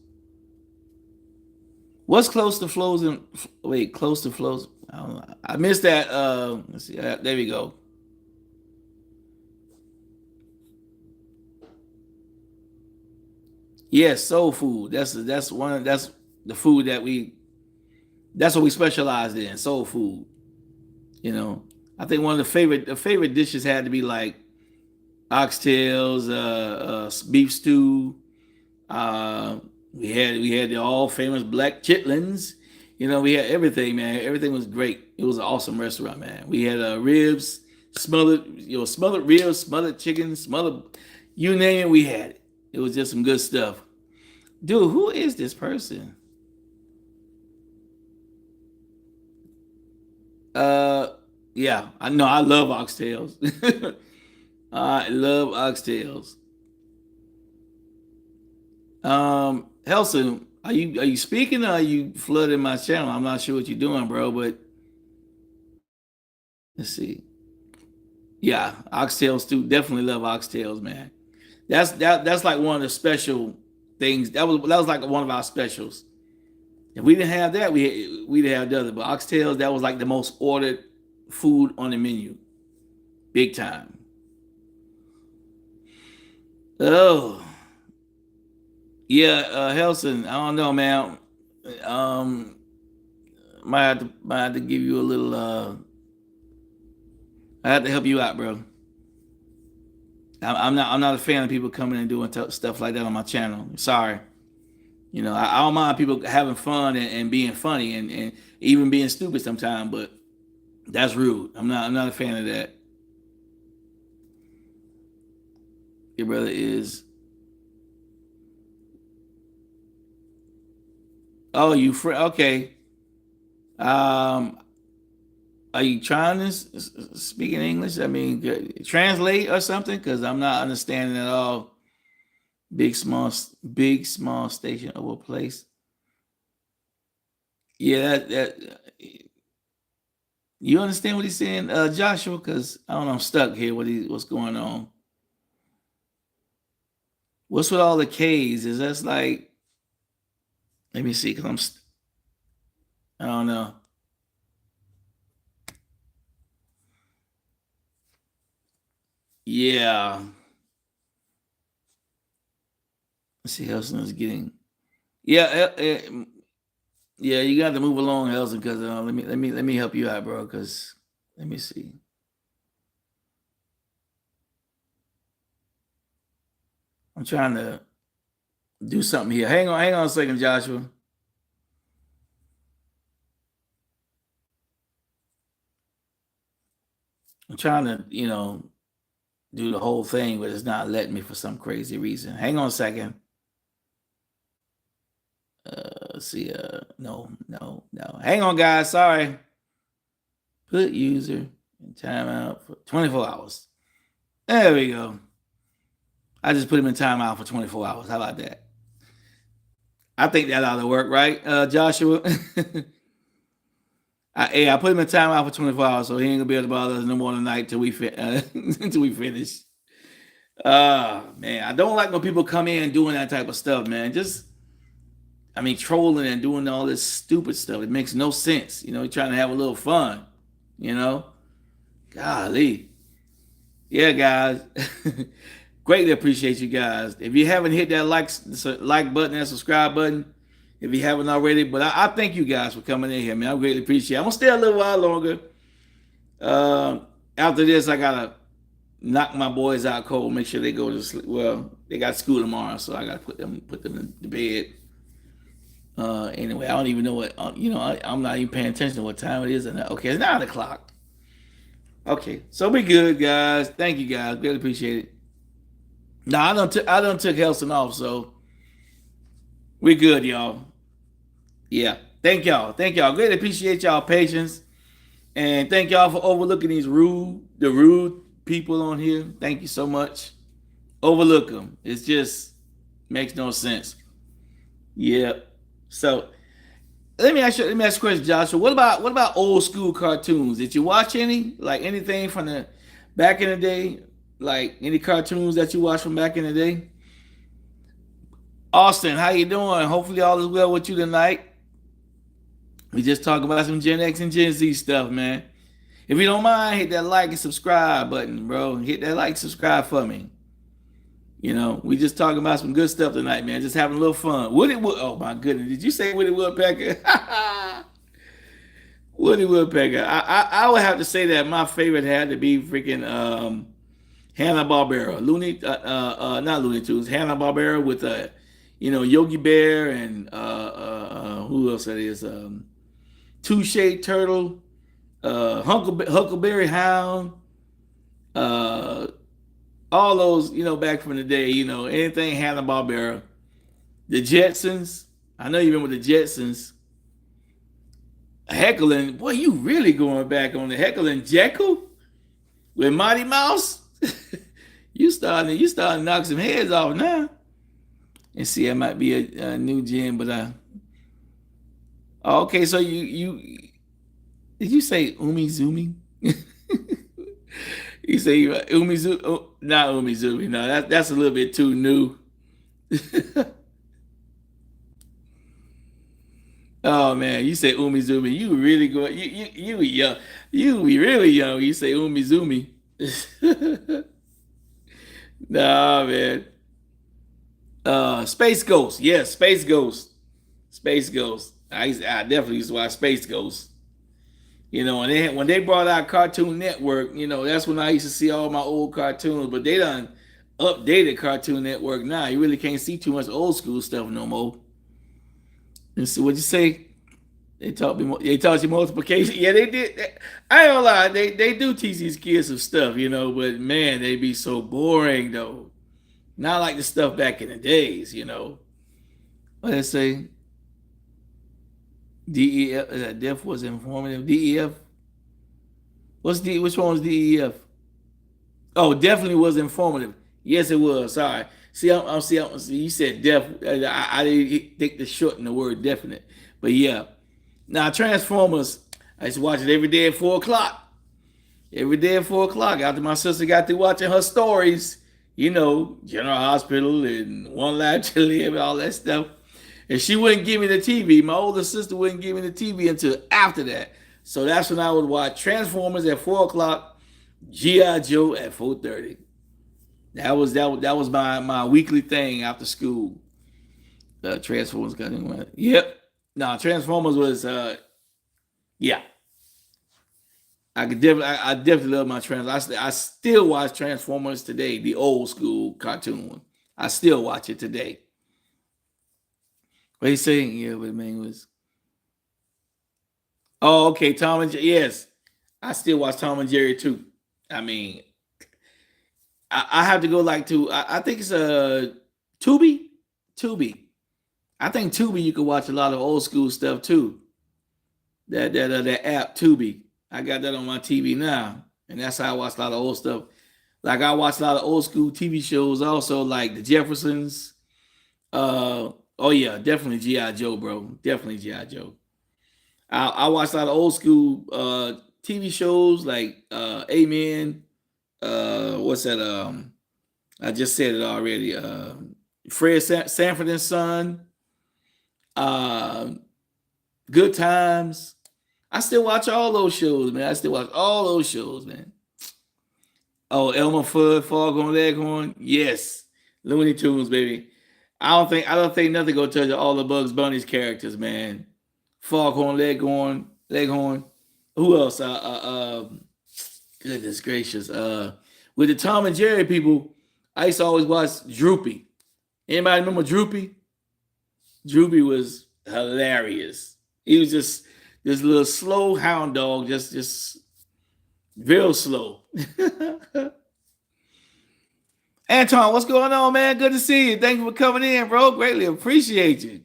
What's close to flows and wait? Close to flows. I don't know. I missed that. Let's see. There we go. Yes, soul food. That's the food that we. That's what we specialized in. Soul food. You know, I think one of the favorite dishes had to be like oxtails, beef stew. Uh, we had the all famous black chitlins. We had everything, man. Everything was great. It was an awesome restaurant, man. We had ribs, smothered ribs, smothered chicken, smothered, you name it, we had it. It was just some good stuff. Dude, who is this person? Uh, yeah, I know. I love oxtails. I love oxtails. Helson, are you speaking or are you flooding my channel? I'm not sure what you're doing, bro, but let's see. Yeah, oxtails too. Definitely love oxtails, man. That's like one of the special things. That was like one of our specials. If we didn't have that, we'd have the other. But oxtails, that was like the most ordered food on the menu, big time. Oh, yeah, Helson. I don't know, man. Um, might have to give you a little. I have to help you out, bro. I'm not a fan of people coming and doing stuff like that on my channel. Sorry. I don't mind people having fun and being funny and even being stupid sometimes, but that's rude. I'm not a fan of that. Your brother is. Oh, you friend? Okay. Um, are you trying to speak in English? I mean, translate or something? Because I'm not understanding at all. Big small station of a place. Yeah, that you understand what he's saying, Joshua? Because I don't know, I'm stuck here. What's going on? What's with all the K's? Is that like? Let me see. Because I don't know. Yeah. Let's see, Helson is getting. Yeah, yeah. You got to move along, Helson, because let me help you out, bro. Because let me see. I'm trying to do something here. Hang on a second, Joshua. I'm trying to, do the whole thing, but it's not letting me for some crazy reason. Hang on a second. Let's see. No. Hang on, guys. Sorry. Put user in timeout for 24 hours. There we go. I just put him in timeout for 24 hours. How about that? I think that ought to work, right, Joshua? I put him in timeout for 24 hours, so he ain't gonna be able to bother us no more tonight till we until we finish. Man, I don't like when people come in doing that type of stuff, man. Trolling and doing all this stupid stuff. It makes no sense. You're trying to have a little fun. Golly. Yeah, guys. Greatly appreciate you guys. If you haven't hit that like button and subscribe button, if you haven't already, but I thank you guys for coming in here, man. I greatly appreciate it. I'm gonna stay a little while longer. After this, I gotta knock my boys out cold, make sure they go to sleep. Well, they got school tomorrow, so I gotta put them in the bed. Anyway, I don't even know what I'm not even paying attention to what time it is. Okay, it's 9 o'clock. Okay, so we good, guys. Thank you, guys. Really appreciate it. No, I don't took Helson off, so we good, y'all. Yeah, thank y'all. Greatly appreciate y'all patience, and thank y'all for overlooking the rude people on here. Thank you so much. Overlook them. It just makes no sense. Yeah. So let me ask you a question, Joshua. What about old school cartoons? Did you watch any? Like anything from the back in the day? Like any cartoons that you watched from back in the day? Austin, how you doing? Hopefully all is well with you tonight. We just talk about some Gen X and Gen Z stuff, man. If you don't mind, hit that like and subscribe button, bro. Hit that like, subscribe for me. We just talking about some good stuff tonight, man. Just having a little fun. Oh my goodness, did you say Woody Woodpecker? Woody Woodpecker. I would have to say that my favorite had to be freaking Hanna-Barbera. Not Looney Tunes. Hanna-Barbera with Yogi Bear and who else that is? Two-Shade Turtle, Huckleberry Hound, all those, back from the day, anything Hanna-Barbera. The Jetsons. I know you remember the Jetsons. Heckling. Boy, you really going back on the Heckling Jekyll with Mighty Mouse? you starting to knock some heads off now. And see, it might be a new gen, but okay, so you did you say Umizoomi? You say Umizoomi? Oh, not Umizoomi. No, that's a little bit too new. Oh man, you say Umizoomi. You really go. You young. You be really young. You say Umizoomi. Nah, man. Space Ghost. Yes, Space Ghost. Space Ghost. I definitely used to watch Space Ghost. And when they brought out Cartoon Network, that's when I used to see all my old cartoons. But they done updated Cartoon Network now. You really can't see too much old school stuff no more. And so what'd you say? They taught you multiplication. Yeah, they did. I ain't gonna lie, they do teach these kids some stuff, but man, they be so boring though. Not like the stuff back in the days, What did I say? DEF, DEF was informative. DEF. Which one was DEF? Oh, definitely was informative. Yes, it was. Sorry. See, you said def. I didn't think the short in the word definite. But yeah. Now Transformers, I used to watch it every day at 4 o'clock. Every day at 4 o'clock. After my sister got through watching her stories, General Hospital and One Life to Live and all that stuff. And she wouldn't give me the TV. My older sister wouldn't give me the TV until after that. So that's when I would watch Transformers at 4 o'clock, G.I. Joe at 4:30. That was my weekly thing after school. Transformers got anyone? Yep. No, Transformers was yeah. I definitely love my Transformers. I still watch Transformers today, the old school cartoon one. I still watch it today. What you saying? Yeah, but man was. Oh, okay, Tom and Jerry. Yes, I still watch Tom and Jerry too. I mean, I have to go like to. I think it's a Tubi. Tubi. I think Tubi. You can watch a lot of old school stuff too. That app Tubi. I got that on my TV now, and that's how I watch a lot of old stuff. Like I watch a lot of old school TV shows, also like the Jeffersons. Oh yeah, definitely GI Joe, bro. Definitely GI Joe. I watch a lot of old school TV shows like Amen. What's that? I just said it already. Fred Sanford and Son. Uh, Good Times. I still watch all those shows, man. I still watch all those shows, man. Oh, Elmer Fudd, Foghorn Leghorn. Yes. Looney Tunes, baby. I don't think nothing gonna touch all the Bugs Bunny's characters, man. Foghorn Leghorn. Who else? Goodness gracious. With the Tom and Jerry people, I used to always watch Droopy. Anybody remember Droopy? Droopy was hilarious. He was just this little slow hound dog, just real slow. Anton, what's going on, man? Good to see you. Thank you for coming in, bro. Greatly appreciate you,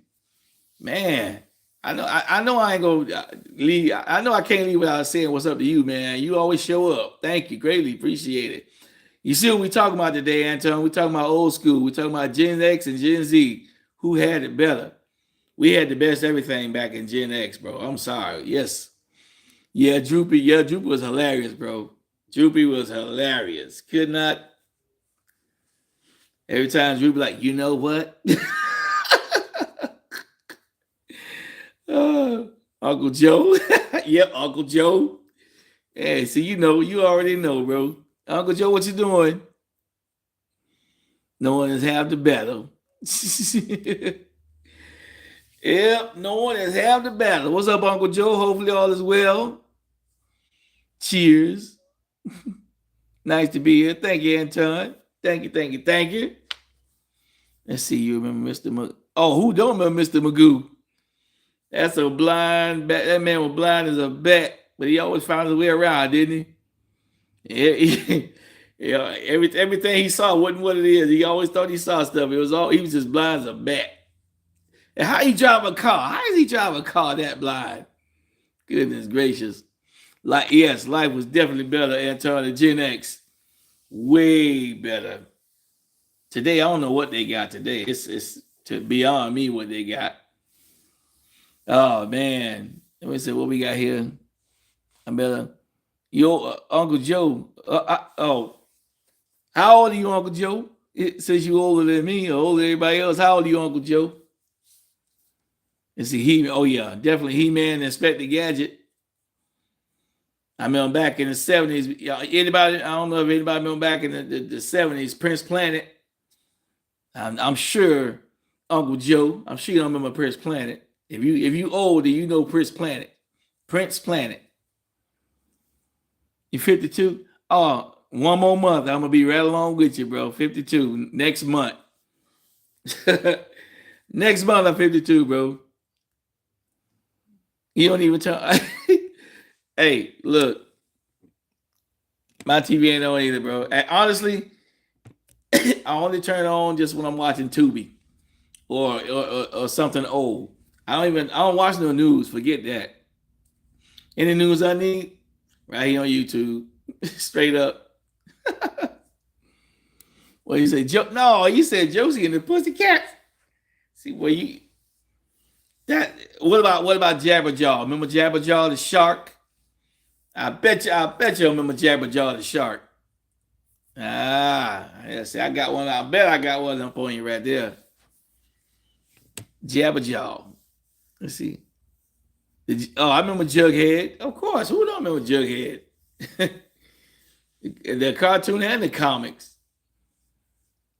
man. I know I ain't gonna leave. I know I can't leave without saying what's up to you, man. You always show up. Thank you. Greatly appreciate it. You see what we talking about today, Anton? We talking about old school. We talking about Gen X and Gen Z. Who had it better? We had the best everything back in Gen X, bro. I'm sorry. Yes. Yeah, Droopy. Yeah, Droopy was hilarious, bro. Droopy was hilarious. Could not. Every time Droopy like, you know what? Uncle Joe. Yep, Uncle Joe. Hey, see, you already know, bro. Uncle Joe, what you doing? No one has half the battle. Yep, no one has half the battle. What's up, Uncle Joe? Hopefully all is well. Cheers. Nice to be here. Thank you, Anton. Thank you. Let's see, you remember Mr. Magoo. Oh, who don't remember Mr. Magoo? That's a blind bat. That man was blind as a bat, but he always found his way around, didn't he? Yeah, everything he saw wasn't what it is. He always thought he saw stuff. He was just blind as a bat. And how he drive a car? How does he drive a car that blind? Goodness gracious. Like, yes, life was definitely better, Anton, than Gen X. Way better. Today, I don't know what they got today. It's to beyond me what they got. Oh man, let me see what we got here. I better, Uncle Joe. How old are you, Uncle Joe? Since you older than me or older than everybody else, how old are you, Uncle Joe? Let's see, yeah, definitely He-Man and Inspector Gadget. I remember back in the 70s. Anybody? I don't know if anybody remember back in the 70s, Prince Planet. I'm sure Uncle Joe. I'm sure you don't remember Prince Planet. If you older, you know Prince Planet. Prince Planet. You 52? Oh, one more month. I'm gonna be right along with you, bro. 52 next month. Next month I'm 52, bro. You don't even tell. Hey, look. My TV ain't on either, bro. And honestly, I only turn it on just when I'm watching Tubi or something old. I don't watch no news. Forget that. Any news I need, right here on YouTube. Straight up. Well, you say Joe? No, you said Josie and the Pussycats. See, what about Jabberjaw? Remember Jabberjaw the shark? I bet you remember Jabberjaw the shark. Yeah, see, I got one. I bet I got one up on you right there. Jabberjaw. Let's see. I remember Jughead. Of course, who don't remember Jughead? The cartoon and the comics.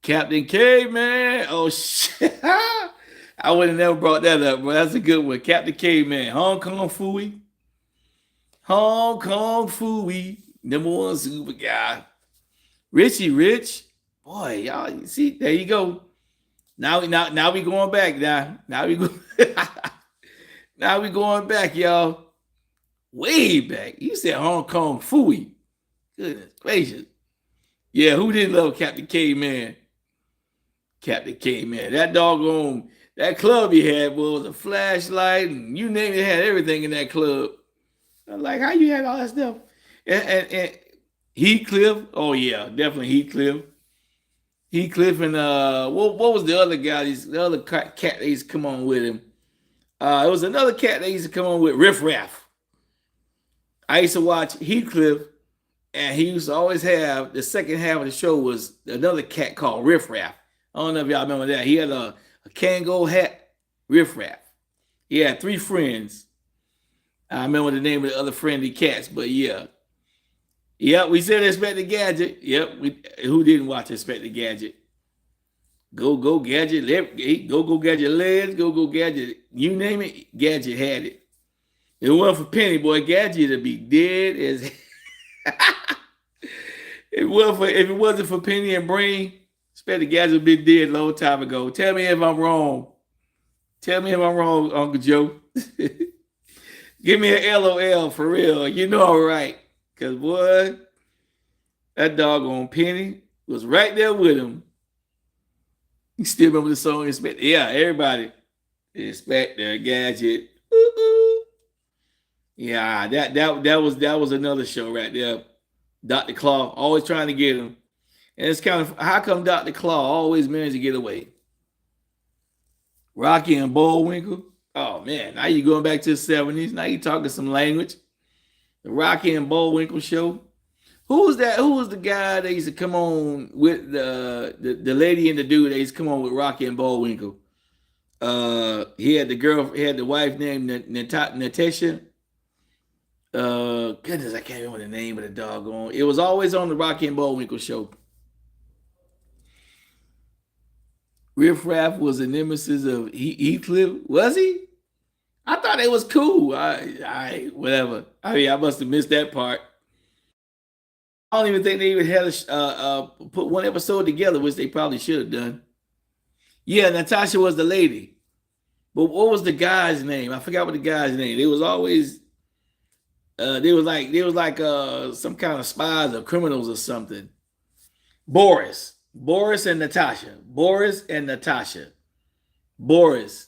Captain Caveman. Oh shit. I would have never brought that up, but that's a good one. Captain Caveman, Hong Kong Fooey. Hong Kong Fooey. Number one super guy. Richie Rich. Boy, y'all, you see, there you go. Now we going back now. Now we go now we going back, y'all. Way back. You said Hong Kong Fooey. Goodness gracious. Yeah, who didn't love Captain Caveman? Captain Caveman. That doggone, that club he had was a flashlight and you name it, had everything in that club. I'm like, how you had all that stuff? And Heathcliff. Oh yeah, definitely Heathcliff. Heathcliff and what was the other guy? The other cat that used to come on with him. It was another cat that used to come on with Riff Raff. I used to watch Heathcliff, and he used to always have the second half of the show was another cat called Riff Raff. I don't know if y'all remember that. He had a Kango hat, Riff Raff. He had 3 friends. I remember the name of the other friendly cats, but yeah. Yep, we said Inspector Gadget. Yep, who didn't watch Inspector Gadget? Go Gadget, go Gadget legs, go Gadget. You name it, Gadget had it. If it wasn't for Penny, boy, Gadget would be dead as. If it wasn't for Penny and Brain, Inspector Gadget would be dead a long time ago. Tell me if I'm wrong. Tell me if I'm wrong, Uncle Joe. Give me an LOL for real. You know I'm right. Because, boy, that doggone Penny was right there with him. You still remember the song Inspector? Yeah, everybody. Inspector Gadget. Ooh. Yeah, that was another show right there. Dr. Claw, always trying to get him. And it's kind of, how come Dr. Claw always managed to get away? Rocky and Bullwinkle. Oh, man, now you're going back to the 70s. Now you're talking some language. The Rocky and Bullwinkle show. Who was that? Who was the guy that used to come on with the lady and the dude that used to come on with Rocky and Bullwinkle? He had the girl, he had the wife named Natasha. Goodness, I can't remember the name of the doggone. It was always on the Rocky and Bullwinkle show. Riff Raff was a nemesis of Heathcliff. Was he? I thought it was cool. I whatever. I mean, I must have missed that part. I don't even think they even had put one episode together, which they probably should have done. Yeah, Natasha was the lady. But what was the guy's name? I forgot what the guy's name. They was always they was like some kind of spies or criminals or something. Boris and Natasha. Boris.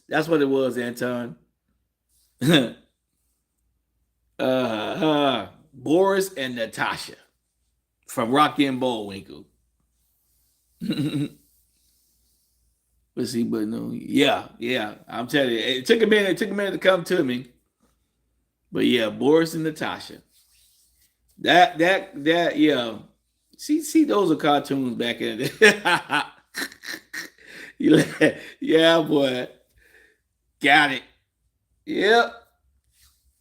That's what it was, Anton. Boris and Natasha from Rocky and Bullwinkle. Let's see, but no, yeah. I'm telling you, it took a minute to come to me. But yeah, Boris and Natasha. That yeah. See, those are cartoons back in the day. Yeah, boy. Got it. Yep.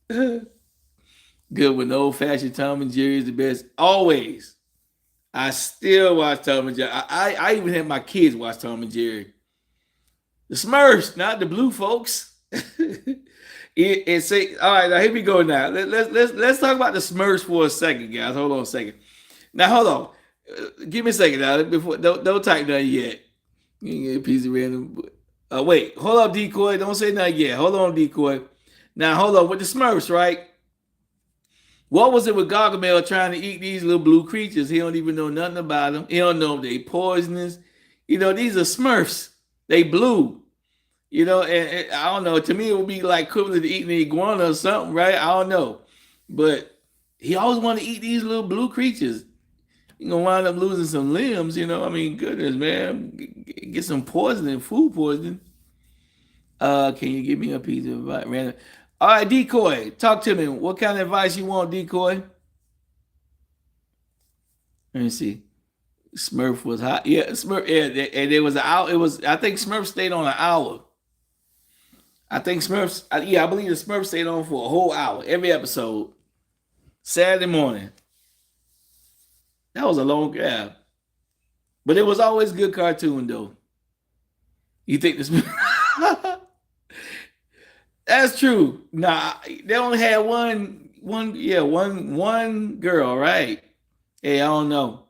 Good with old-fashioned Tom and Jerry is the best. Always. I still watch Tom and Jerry. I even had my kids watch Tom and Jerry. The Smurfs, not the blue folks. Say, all right, now here we go now. Let's talk about the Smurfs for a second, guys. Hold on a second. Now, hold on. Give me a second now. Before don't type nothing yet. You can get a piece of random. Wait, hold up, Decoy. Don't say nothing yet. Hold on, Decoy. Now, hold on. With the Smurfs, right? What was it with Gargamel trying to eat these little blue creatures? He don't even know nothing about them. He don't know if they poisonous. You know, these are Smurfs. They blue. You know, and I don't know. To me, it would be like equivalent to eating an iguana or something, right? I don't know. But he always wanted to eat these little blue creatures. You're going to wind up losing some limbs, you know. I mean, goodness, man. Get some poisoning, food poisoning. Can you give me a piece of advice? Random. All right, Decoy, talk to me. What kind of advice you want, Decoy? Let me see. Smurf was hot. Yeah, Smurf. Yeah, and there was an hour. It was. I think Smurf stayed on an hour. I think Smurfs. Yeah, I believe the Smurf stayed on for a whole hour every episode. Saturday morning. That was a long gap, but it was always a good cartoon though. You think this? That's true. Nah, they only had one girl, right? Hey, I don't know.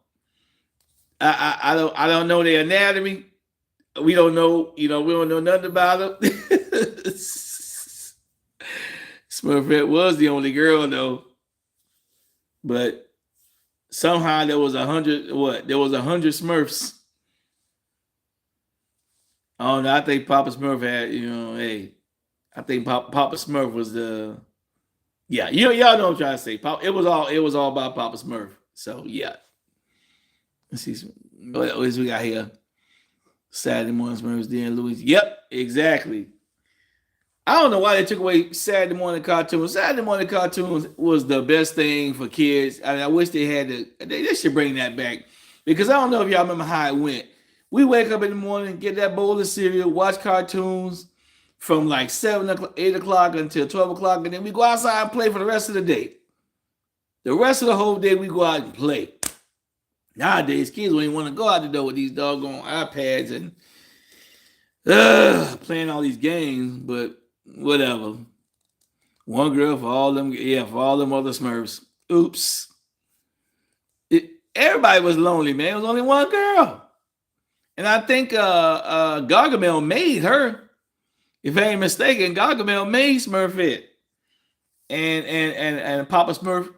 I don't know their anatomy. We don't know, we don't know nothing about them. Smurfette was the only girl though, but somehow there was 100. What? There was 100 Smurfs. I don't know. I think Papa Smurf had, hey, I think Papa Smurf was the. Yeah, y'all know what I'm trying to say. It was all about Papa Smurf. So yeah. Let's see what else we got here. Saturday morning Smurfs, then Louis. Yep, exactly. I don't know why they took away Saturday morning cartoons. Saturday morning cartoons was the best thing for kids. I wish they had to. They should bring that back because I don't know if y'all remember how it went. We wake up in the morning, get that bowl of cereal, watch cartoons from like 7 o'clock, 8 o'clock until 12 o'clock, and then we go outside and play for the rest of the day. The rest of the whole day we go out and play. Nowadays, kids don't even want to go out the door with these doggone iPads and playing all these games, but whatever. One girl for all them, for all them other Smurfs. Oops. Everybody was lonely, man. It was only one girl. And I think Gargamel made her. If I ain't mistaken, Gargamel made Smurfette. And Papa Smurf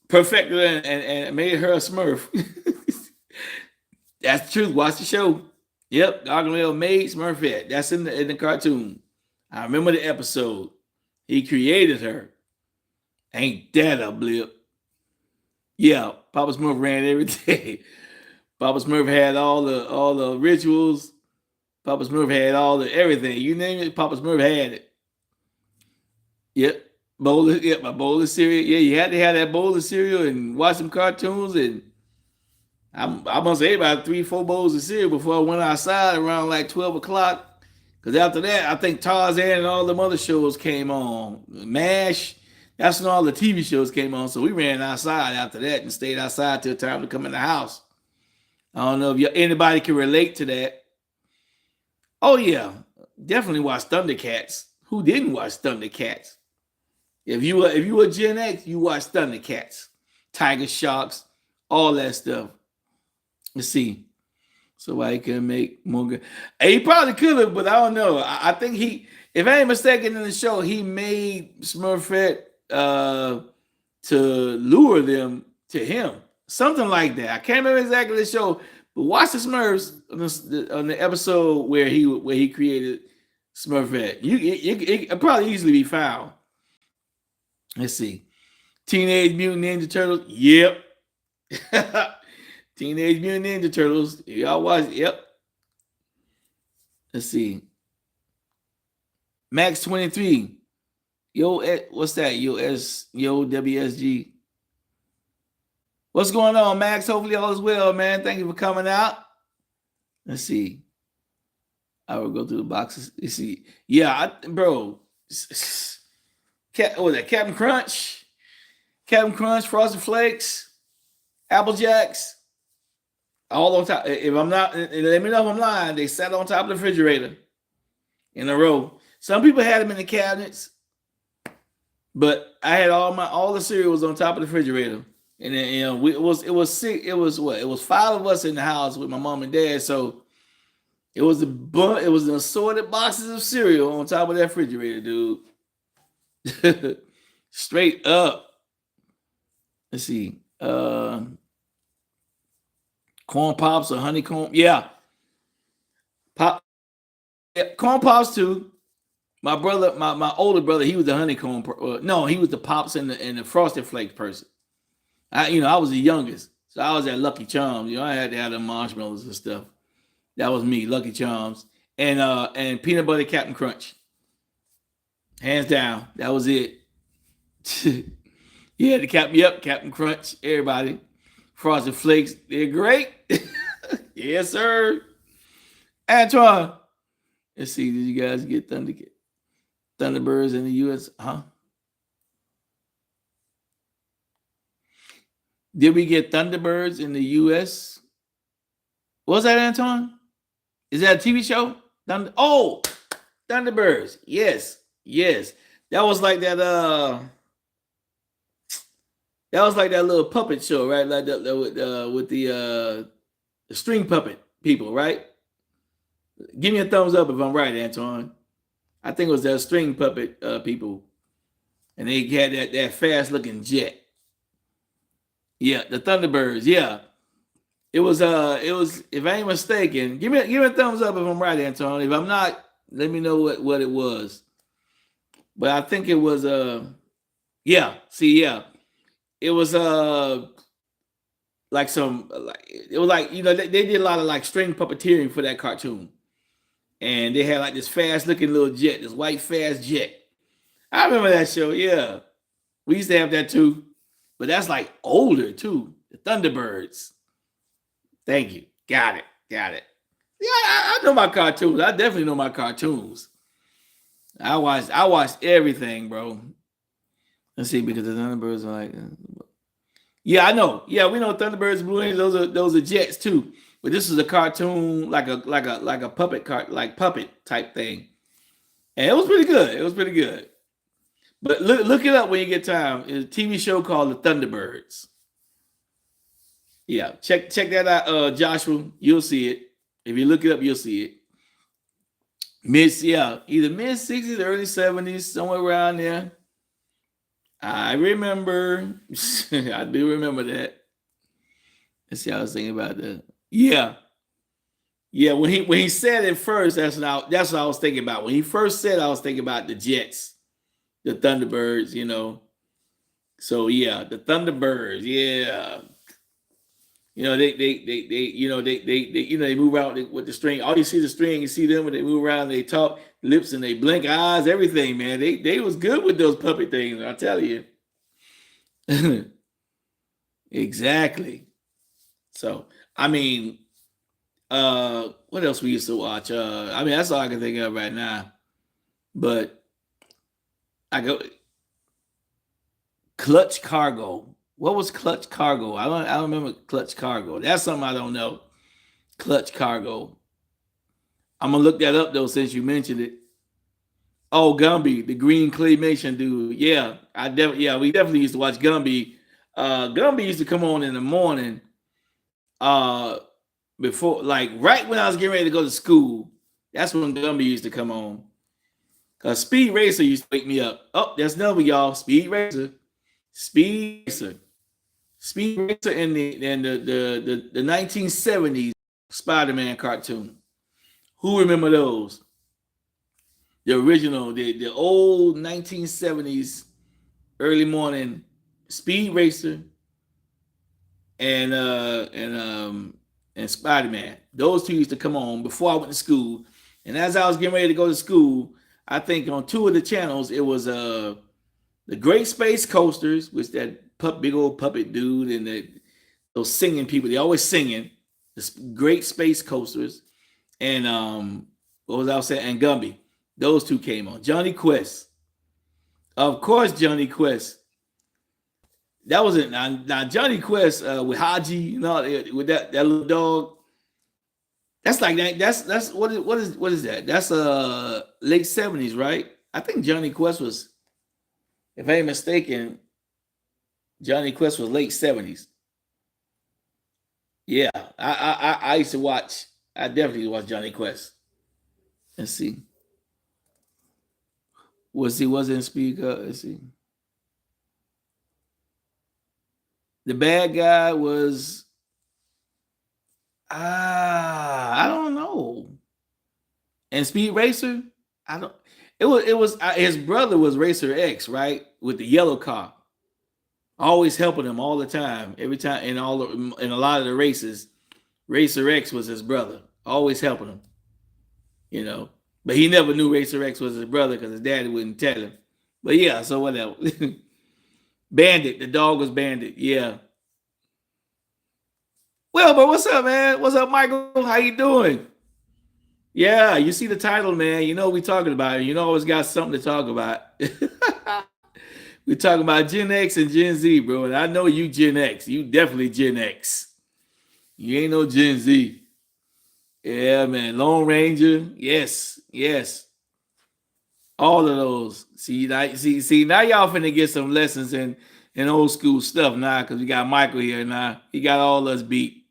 perfected her and made her a Smurf. That's the truth. Watch the show. Yep, Gargamel made Smurfette. That's in the cartoon. I remember the episode. He created her. Ain't that a blip? Yeah, Papa Smurf ran every day. Papa Smurf had all the rituals. Papa Smurf had all the everything. You name it, Papa Smurf had it. Yep. A bowl of cereal. Yeah, you had to have that bowl of cereal and watch some cartoons. And I must say about 3-4 bowls of cereal before I went outside around like 12 o'clock. Because after that, I think Tarzan and all the other shows came on. MASH, that's when all the TV shows came on. So we ran outside after that and stayed outside till time to come in the house. I don't know if anybody can relate to that. Oh, yeah. Definitely watch Thundercats. Who didn't watch Thundercats? If you were Gen X, you watch Thundercats, Tiger Sharks, all that stuff. Let's see. So I can make more good. He probably could have, but I don't know. I think if I ain't mistaken in the show, he made Smurfette to lure them to him. Something like that. I can't remember exactly the show, but watch the Smurfs on the episode where he created Smurfette. It probably easily be found. Let's see. Teenage Mutant Ninja Turtles. Yep. Teenage Mutant Ninja Turtles. Y'all watch. Yep. Let's see. Max 23. What's that? WSG. What's going on, Max? Hopefully all is well, man. Thank you for coming out. Let's see. I will go through the boxes. Let's see. Yeah, bro. What was that? Captain Crunch, Frosted Flakes, Apple Jacks, all on top. If I'm not, let me know if I'm lying. They sat on top of the refrigerator in a row. Some people had them in the cabinets, but I had all the cereal was on top of the refrigerator. And then it was 5 of us in the house with my mom and dad. So it was an assorted boxes of cereal on top of that refrigerator, dude. Straight up. Let's see. Corn Pops or honeycomb. Yeah. Corn Pops too. My brother, my older brother, he was the honeycomb. No, he was the Pops and the Frosted Flakes person. I was the youngest. So I was at Lucky Charms. I had to have the marshmallows and stuff. That was me, Lucky Charms. And peanut butter Captain Crunch. Hands down. That was it. Yeah, Captain Crunch, everybody. Frosted Flakes, they're great. Yes, sir. Antoine. Let's see, did you guys get Thunderbirds in the U.S.? Huh? Did we get Thunderbirds in the U.S.? What was that, Antoine? Is that a TV show? Thunderbirds. Yes. Yes. That was like that. That was like that little puppet show, right? Like that with the string puppet people, right? Give me a thumbs up if I'm right, Antoine. I think it was that string puppet people, and they had that fast looking jet. Yeah, the Thunderbirds. Yeah, it was if I ain't mistaken. Give me a thumbs up if I'm right, Antoine. If I'm not, let me know what it was. But I think it was yeah. See, yeah, it was like some like it was like they did a lot of like string puppeteering for that cartoon, and they had like this fast looking little jet, this white fast jet. I remember that show. Yeah, we used to have that too, but that's like older too. The Thunderbirds. Thank you. Got it. Got it. Yeah, I know my cartoons. I definitely know my cartoons. I watched everything, bro. Let's see, because the Thunderbirds are like, yeah, I know. Yeah, we know Thunderbirds, Blue Angels. Those are jets too. But this is a cartoon, like a puppet like puppet type thing, and it was pretty good. It was pretty good. But look it up when you get time. It's a TV show called The Thunderbirds. Yeah, check that out, Joshua. You'll see it. If you look it up, you'll see it. Yeah, either mid 60s, early 70s, somewhere around there. I remember. I do remember that. Let's see. I was thinking about that. Yeah, yeah. When he said it first, that's what I was thinking about. When he first said, I was thinking about the Jets, the Thunderbirds. So yeah, the Thunderbirds. Yeah. They move around with the string. All you see is the string. You see them when they move around. They talk lips and they blink eyes. Everything, man. They was good with those puppet things. I tell you. Exactly. So I mean, what else we used to watch? I mean, that's all I can think of right now. But I go Clutch Cargo. What was Clutch Cargo? I don't remember Clutch Cargo. That's something I don't know. Clutch Cargo. I'm gonna look that up though since you mentioned it. Oh, Gumby, the green claymation dude. Yeah, we definitely used to watch Gumby. Gumby used to come on in the morning. Uh, before like right when I was getting ready to go to school. That's when Gumby used to come on. Cause Speed Racer used to wake me up. Oh, that's another y'all. Speed Racer. Speed Racer. Speed Racer in the 1970s Spider-Man cartoon. Who remember those? The original, the old 1970s early morning Speed Racer and Spider-Man. Those two used to come on before I went to school. And as I was getting ready to go to school, I think on two of the channels it was the Great Space Coasters, which that big old puppet dude and those singing people, they always singing. The Great Space Coasters and what was I saying? And Gumby. Those two came on. Johnny Quest. Of course, Johnny Quest. That was it. Now Johnny Quest with Haji, with that little dog. That's like that. That's what is that? That's late 70s, right? I think Johnny Quest was, if I ain't mistaken, Johnny Quest was late 70s. Yeah, I used to watch. I definitely watched Johnny Quest. Let's see. Was in Speed? Let's see. The bad guy was I don't know. And Speed Racer, I don't. It was his brother was Racer X, right, with the yellow car, always helping him all the time, every time in a lot of the races. Racer X was his brother, always helping him, you know. But he never knew Racer X was his brother because his daddy wouldn't tell him. But yeah, so whatever. Bandit, the dog was Bandit. Yeah. Well, but what's up, man? What's up, Michael? How you doing? Yeah, you see the title, man. You know what we talking about. You know, always got something to talk about. We talking about Gen X and Gen Z, bro. And I know you Gen X. You definitely Gen X. You ain't no Gen Z. Yeah, man. Lone Ranger. Yes, yes. All of those. See, now y'all finna get some lessons in old school stuff now, because we got Michael here now. He got all us beat.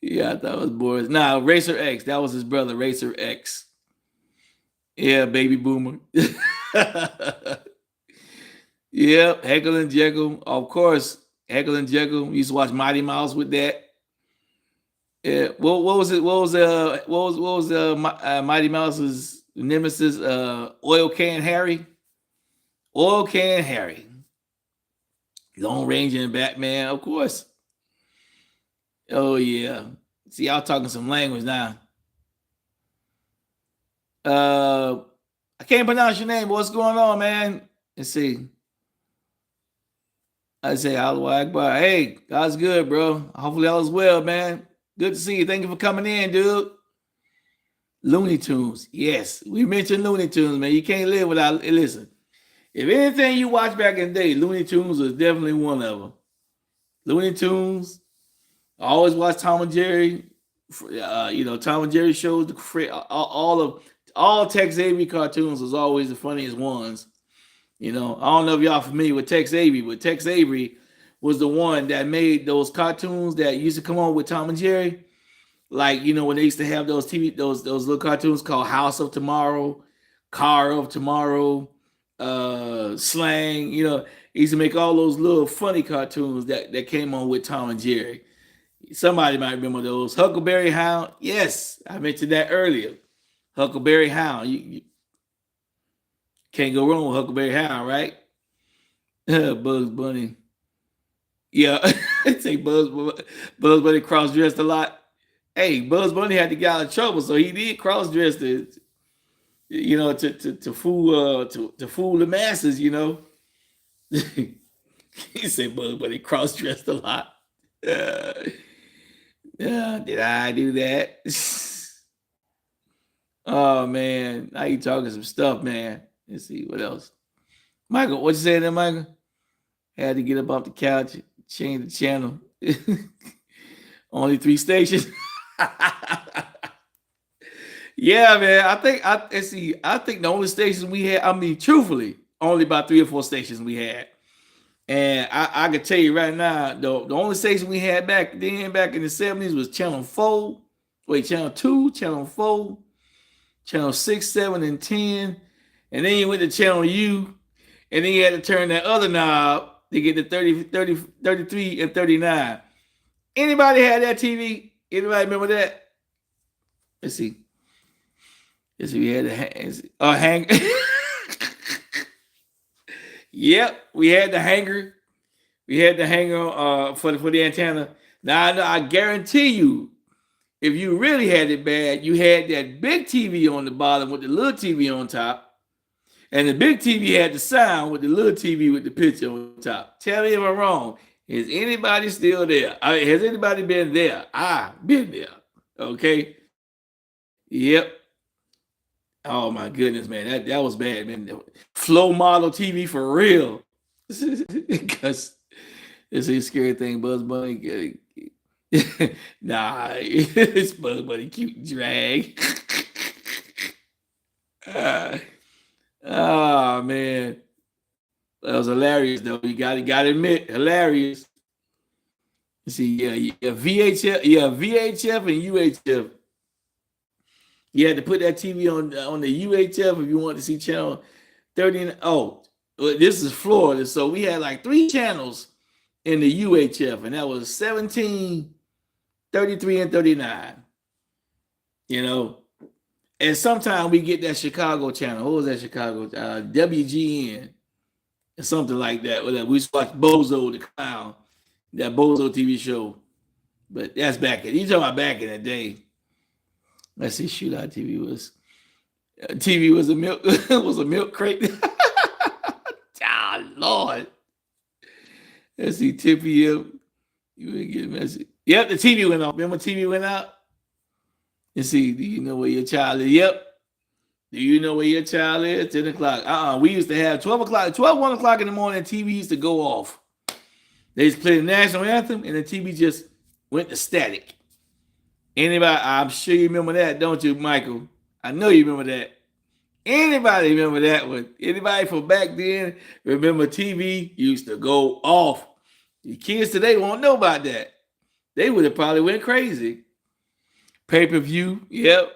Yeah, I thought it was Boris. Nah, Racer X. That was his brother, Racer X. Yeah, baby boomer. Yep, Heckle and Jekyll. Of course, Heckle and Jekyll. We used to watch Mighty Mouse with that. Yeah. What was it? What was Mighty Mouse's nemesis? Oil Can Harry. Oil Can Harry. Lone Ranger and Batman, of course. Oh yeah. See, y'all talking some language now. I can't pronounce your name. What's going on, man? Let's see. I say, Allahu Akbar. Hey, God's good, bro. Hopefully all is well, man. Good to see you. Thank you for coming in, dude. Looney Tunes. Yes, we mentioned Looney Tunes, man. You can't live without. Listen, if anything you watch back in the day, Looney Tunes was definitely one of them. Looney Tunes. I always watch Tom and Jerry. Tom and Jerry shows. All Tex Avery cartoons was always the funniest ones. I don't know if y'all familiar with Tex Avery, but Tex Avery was the one that made those cartoons that used to come on with Tom and Jerry. Like, when they used to have those those little cartoons called House of Tomorrow, Car of Tomorrow, Slang, he used to make all those little funny cartoons that came on with Tom and Jerry. Somebody might remember those. Huckleberry Hound. Yes, I mentioned that earlier. Huckleberry Hound. You can't go wrong with Huckleberry Hound, right? Bugs Bunny. Yeah, say Bugs Bunny cross-dressed a lot. Hey, Bugs Bunny had to get out of trouble, so he did cross-dress to fool the masses. He said Bugs Bunny cross-dressed a lot. Did I do that? Oh man, now you talking some stuff, man. Let's see what else. Michael, what you saying there, Michael? Had to get up off the couch, change the channel. Only 3 stations. Yeah, man. I think the only stations we had, truthfully, only about 3 or 4 stations we had. And I can tell you right now, the only station we had back in the 70s was channel 4. Channel 2, channel 4, channel 6, 7, and 10. And then you went to channel U, and then you had to turn that other knob to get the 30, 33, and 39. Anybody had that TV? Anybody remember that? Let's see. We had the hang. Yep, we had the hanger. We had the hanger for the antenna. Now I guarantee you, if you really had it bad, you had that big TV on the bottom with the little TV on top. And the big TV had the sound with the little TV with the picture on top. Tell me if I'm wrong. Is anybody still there? Has anybody been there? I've been there. Okay. Yep. Oh my goodness, man. That was bad, man. Flow model TV for real. Because it's a scary thing, Bugs Bunny. Nah, it's Bugs Bunny cute drag. Oh man, that was hilarious though. You got to admit, hilarious. See, yeah, VHF, VHF and UHF. You had to put that TV on the UHF if you want to see channel 30. Oh, this is Florida, so we had like 3 channels in the UHF, and that was 17, 33, and 39. And sometimes we get that Chicago channel. What was that Chicago? WGN or something like that. We used to watch Bozo the Clown, that Bozo TV show. But that's you talking about back in the day. Let's see, Shootout TV was a milk was a milk crate. Oh Lord. Let's see, Tippy up. You didn't get a message. Yep, the TV went off. Remember TV went out? Let's see, do you know where your child is? Yep. Do you know where your child is? 10 o'clock. We used to have 1 o'clock in the morning, TV used to go off. They used to play the national anthem, and the TV just went to static. Anybody, I'm sure you remember that, don't you, Michael? I know you remember that. Anybody remember that one? Anybody from back then remember TV used to go off? The kids today won't know about that. They would have probably went crazy. Pay-per-view, yep.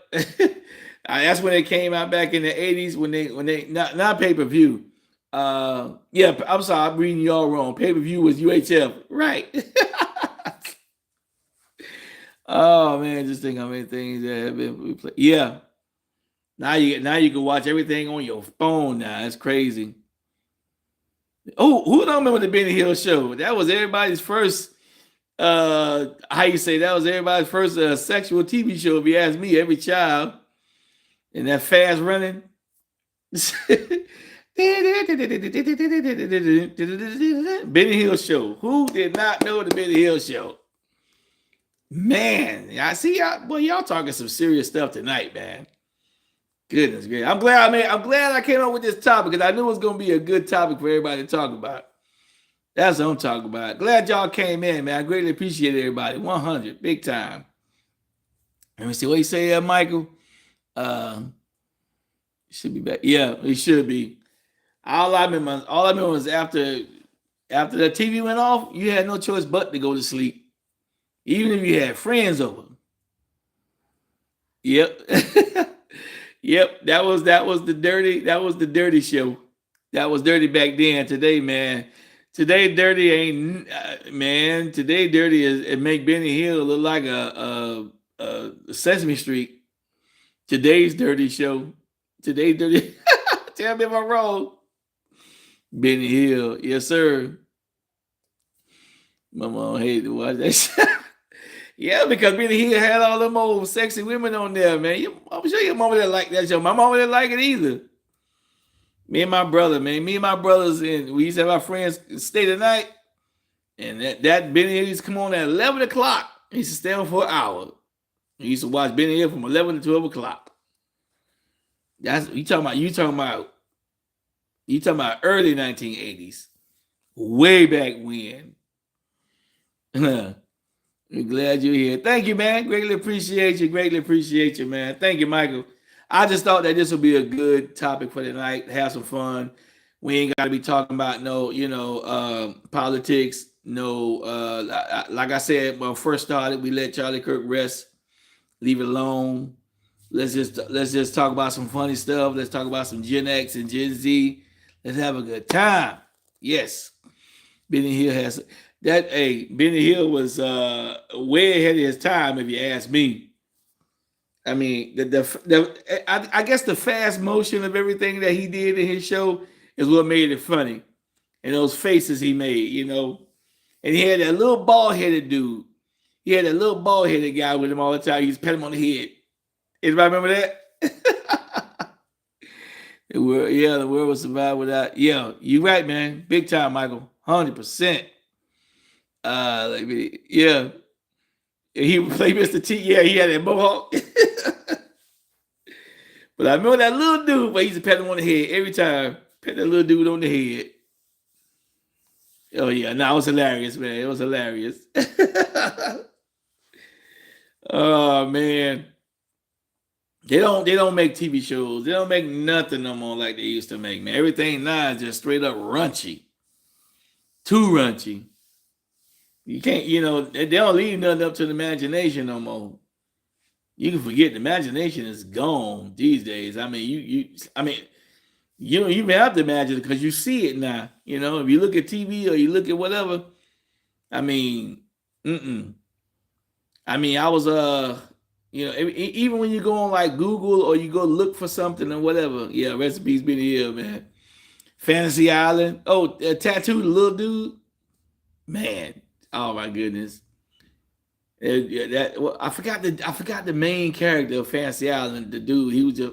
That's when it came out back in the 80s when they not pay-per-view. Yeah, I'm sorry, I'm reading y'all wrong. Pay-per-view was UHF, right? Oh man, just think how many things that have been replayed. Yeah. Now you can watch everything on your phone now. That's crazy. Oh, who don't remember the Benny Hill show? That was everybody's first how you say that was everybody's first sexual TV show, if you ask me, every child. And that fast running. Benny Hill show. Who did not know the Benny Hill show? Man, I see y'all talking some serious stuff tonight, man. Goodness gracious. I'm glad I came up with this topic because I knew it was gonna be a good topic for everybody to talk about. That's what I'm talking about. Glad y'all came in, man. I greatly appreciate everybody. 100, big time. Let me see what you say, Michael. Should be back. Yeah, it should be. All I remember was after the TV went off, you had no choice but to go to sleep, even if you had friends over. Yep. Yep, that was the dirty show. That was dirty back then. Today, man. Today dirty ain't man. Today dirty is it make Benny Hill look like a Sesame Street. Today's dirty show. Today's dirty. Tell me if I'm wrong. Benny Hill, yes sir. My mom hated to watch that shit. Yeah, because Benny Hill had all them old sexy women on there, man. I'm sure your mama didn't like that show. My mama didn't like it either. Me and my brother, man. Me and my brothers, and we used to have our friends stay the night. And that Benny Hill used to come on at 11 o'clock. He used to stay on for an hour. We used to watch Benny Hill from 11 to 12 o'clock. That's you talking about early 1980s. Way back when. We're glad you're here. Thank you, man. Greatly appreciate you, man. Thank you, Michael. I just thought that this would be a good topic for tonight. Have some fun. We ain't got to be talking about politics. No, like I said when I first started, we let Charlie Kirk rest, leave it alone. Let's just talk about some funny stuff. Let's talk about some Gen X and Gen Z. Let's have a good time. Yes, Benny Hill has that. Hey, Benny Hill was way ahead of his time, if you ask me. I mean, I guess the fast motion of everything that he did in his show is what made it funny, and those faces he made, And he had that little bald-headed dude. He had that little bald-headed guy with him all the time. He used to pat him on the head. Anybody remember that? The world would survive without. Yeah, you right, man. Big time, Michael. 100%. Yeah. He would play Mr. T. Yeah, he had that mohawk. But I remember that little dude, but he used to pat him on the head every time. Pat that little dude on the head. Oh yeah, no, it was hilarious, man. It was hilarious. Oh man. They don't make TV shows. They don't make nothing no more like they used to make, man. Everything now is just straight up raunchy. Too raunchy. You can't, they don't leave nothing up to the imagination no more. You can forget the imagination is gone these days. I mean, you don't even have to imagine it because you see it now. If you look at TV or you look at whatever, I mean, I mean, I was even when you go on like Google or you go look for something or whatever, yeah, recipes been here, man. Fantasy Island. Oh, tattooed little dude, man. Oh my goodness. I forgot the main character of Fantasy Island. The dude, he was just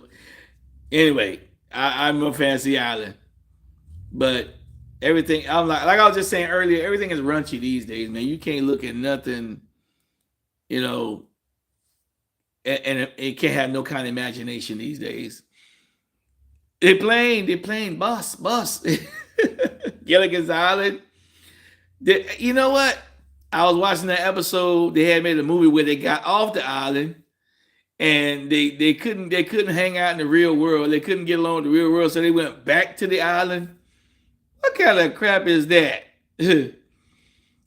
anyway. I remember Fantasy Island, but everything I'm like I was just saying earlier, everything is raunchy these days, man. You can't look at nothing, and it can't have no kind of imagination these days. They're playing bus. Gilligan's Island. You know what? I was watching that episode. They had made a movie where they got off the island and they couldn't hang out in the real world. They couldn't get along in the real world, so they went back to the island. What kind of crap is that?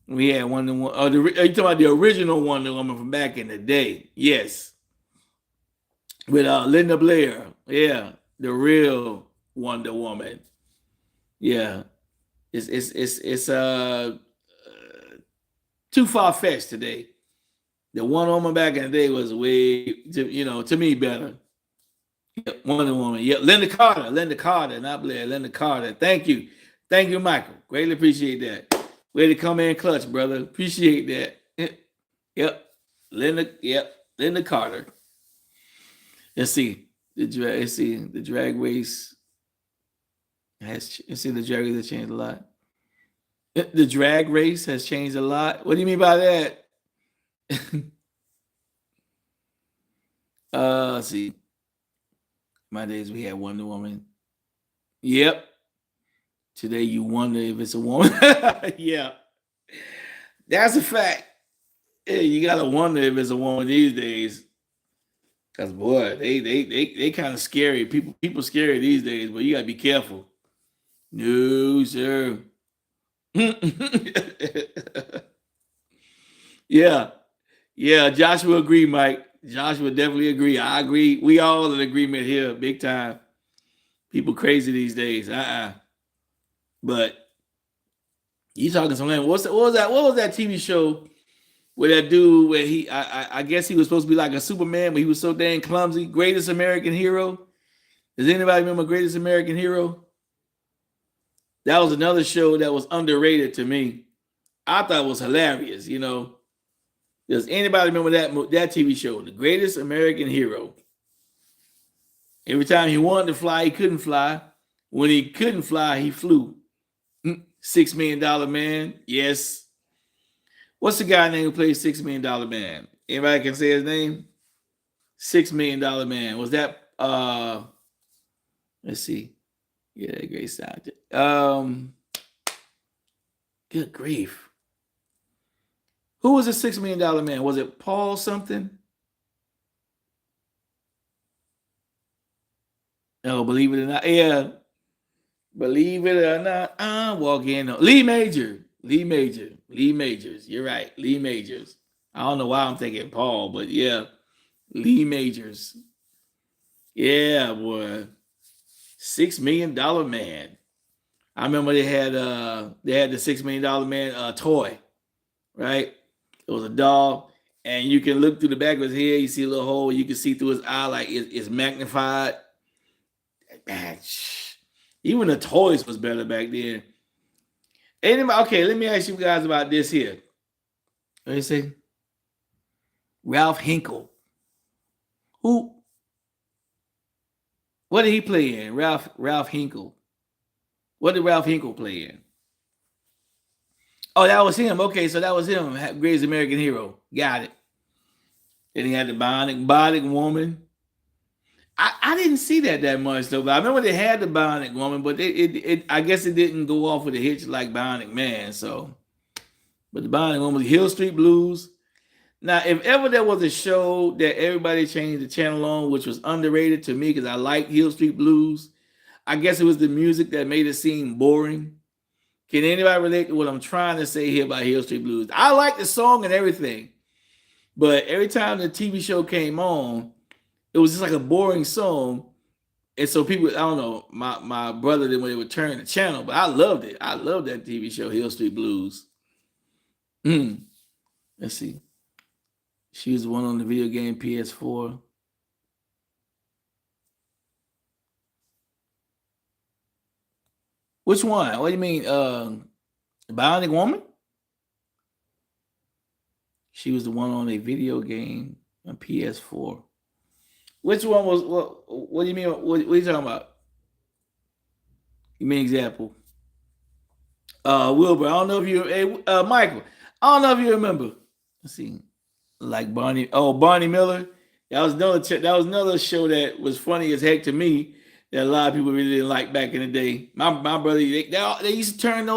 We had Wonder Woman. Oh, are you talking about the original Wonder Woman from back in the day? Yes, with Linda Blair. Yeah, the real Wonder Woman. Yeah, it's too far fetched today. The Wonder Woman back in the day was way, to me better. Yep, Wonder Woman. Yep, Linda Carter, not Blair. Linda Carter. Thank you, Michael. Greatly appreciate that. Way to come in clutch, brother. Appreciate that. Yep, Linda Carter. Let's see the drag race the drag race has changed a lot. The drag race has changed a lot. What do you mean by that? Let's see. My days we had Wonder Woman. Yep. Today you wonder if it's a woman. Yeah. That's a fact. Yeah, you gotta wonder if it's a woman these days. Cause boy, they kind of scary. People scary these days, but you gotta be careful. No, sir. Yeah. Yeah, Joshua agree, Mike. Joshua definitely agree. I agree. We all in agreement here, big time. People crazy these days. But you talking something. What was that TV show where that dude where I guess he was supposed to be like a Superman, but he was so dang clumsy. Greatest American Hero. Does anybody remember Greatest American Hero? That was another show that was underrated to me. I thought it was hilarious, Does anybody remember that TV show, The Greatest American Hero? Every time he wanted to fly, he couldn't fly. When he couldn't fly, he flew. $6 Million Man. Yes. What's the guy name who plays $6 Million Man? Anybody can say his name? $6 Million Man. Was that let's see. Yeah, great sound. Good grief. Who was the $6 Million Man? Was it Paul something? No, believe it or not. Yeah. Believe it or not, I'm walking on Lee Majors. You're right. Lee Majors. I don't know why I'm thinking Paul, but yeah. Lee Majors. Yeah, boy. $6 Million Man. I remember they had the $6 Million Man toy, right? It was a doll, and you can look through the back of his head. You see a little hole. You can see through his eye, like it's magnified. Man, even the toys was better back then. Anybody? Okay, let me ask you guys about this here. What do you say? Ralph Hinkle. Who? What did he play in? Ralph Hinkle. What did Ralph Hinkle play in? Oh, that was him. Okay, so that was him. Greatest American Hero. Got it. Then he had the Bionic Woman. I didn't see that much though. But I remember they had the Bionic Woman, but I guess it didn't go off with a hitch like Bionic Man. So, but the Bionic Woman was Hill Street Blues. Now, if ever there was a show that everybody changed the channel on, which was underrated to me because I like Hill Street Blues, I guess it was the music that made it seem boring. Can anybody relate to what I'm trying to say here about Hill Street Blues? I like the song and everything, but every time the TV show came on, it was just like a boring song. And so people, I don't know, my brother didn't really turn the channel, but I loved it. I loved that TV show, Hill Street Blues. Let's see. She was the one on the video game PS4. Which one? What do you mean? Bionic Woman? She was the one on a video game on PS4. Which one was what do you mean? What are you talking about? You mean example? Wilbur, I don't know if you Michael, I don't know if you remember. Let's see. Like Barney Miller. That was another show that was funny as heck to me that a lot of people really didn't like back in the day. My brother, they used to turn the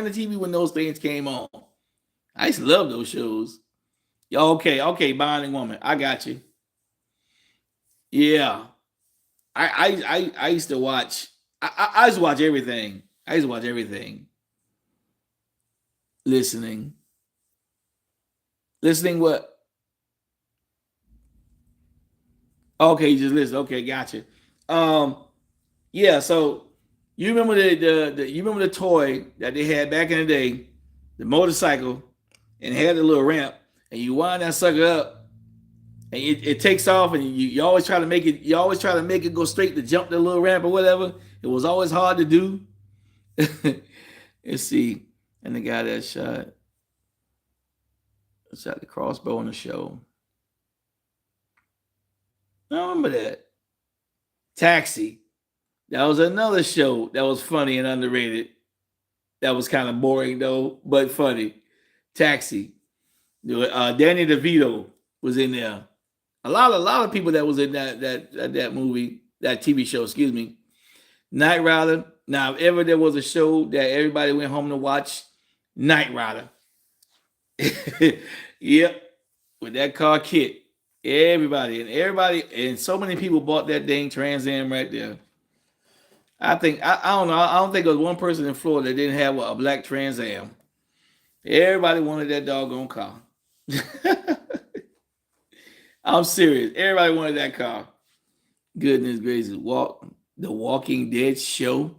TV when those things came on. I used to love those shows. Okay, Bionic Woman. I got you. Yeah. I used to watch. I used to watch everything. I used to watch everything. Listening. Listening what? Okay, you just listen. Okay, gotcha. Um, yeah. So you remember the you remember the toy that they had back in the day, the motorcycle, and it had the little ramp, and you wind that sucker up, and it takes off, and you always try to make it. You always try to make it go straight to jump the little ramp or whatever. It was always hard to do. Let's see, and the guy that shot the crossbow on the show. I remember that. Taxi. That was another show that was funny and underrated. That was kind of boring though, but funny. Taxi. Danny DeVito was in there. A lot of people that was in that movie, that TV show. Excuse me. Knight Rider. Now, if ever there was a show that everybody went home to watch, Knight Rider. Yep, with that car kit. Everybody, and so many people bought that dang Trans Am right there. I don't know. I don't think there was one person in Florida that didn't have a black Trans Am. Everybody wanted that doggone car. I'm serious. Everybody wanted that car. Goodness gracious. The Walking Dead show.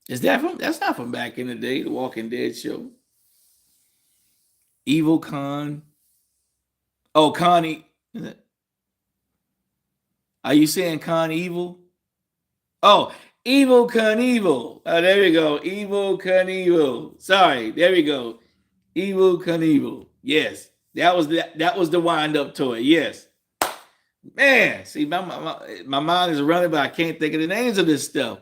Is that from? That's not from back in the day. The Walking Dead show. Evil Con. Oh, Connie. Are you saying Con Evil? Oh, Evil Knievel. Oh, there we go. Evil Knievel. Sorry, there we go. Evil Knievel. Yes, that was the wind up toy. Yes, man. See, my mind is running, but I can't think of the names of this stuff.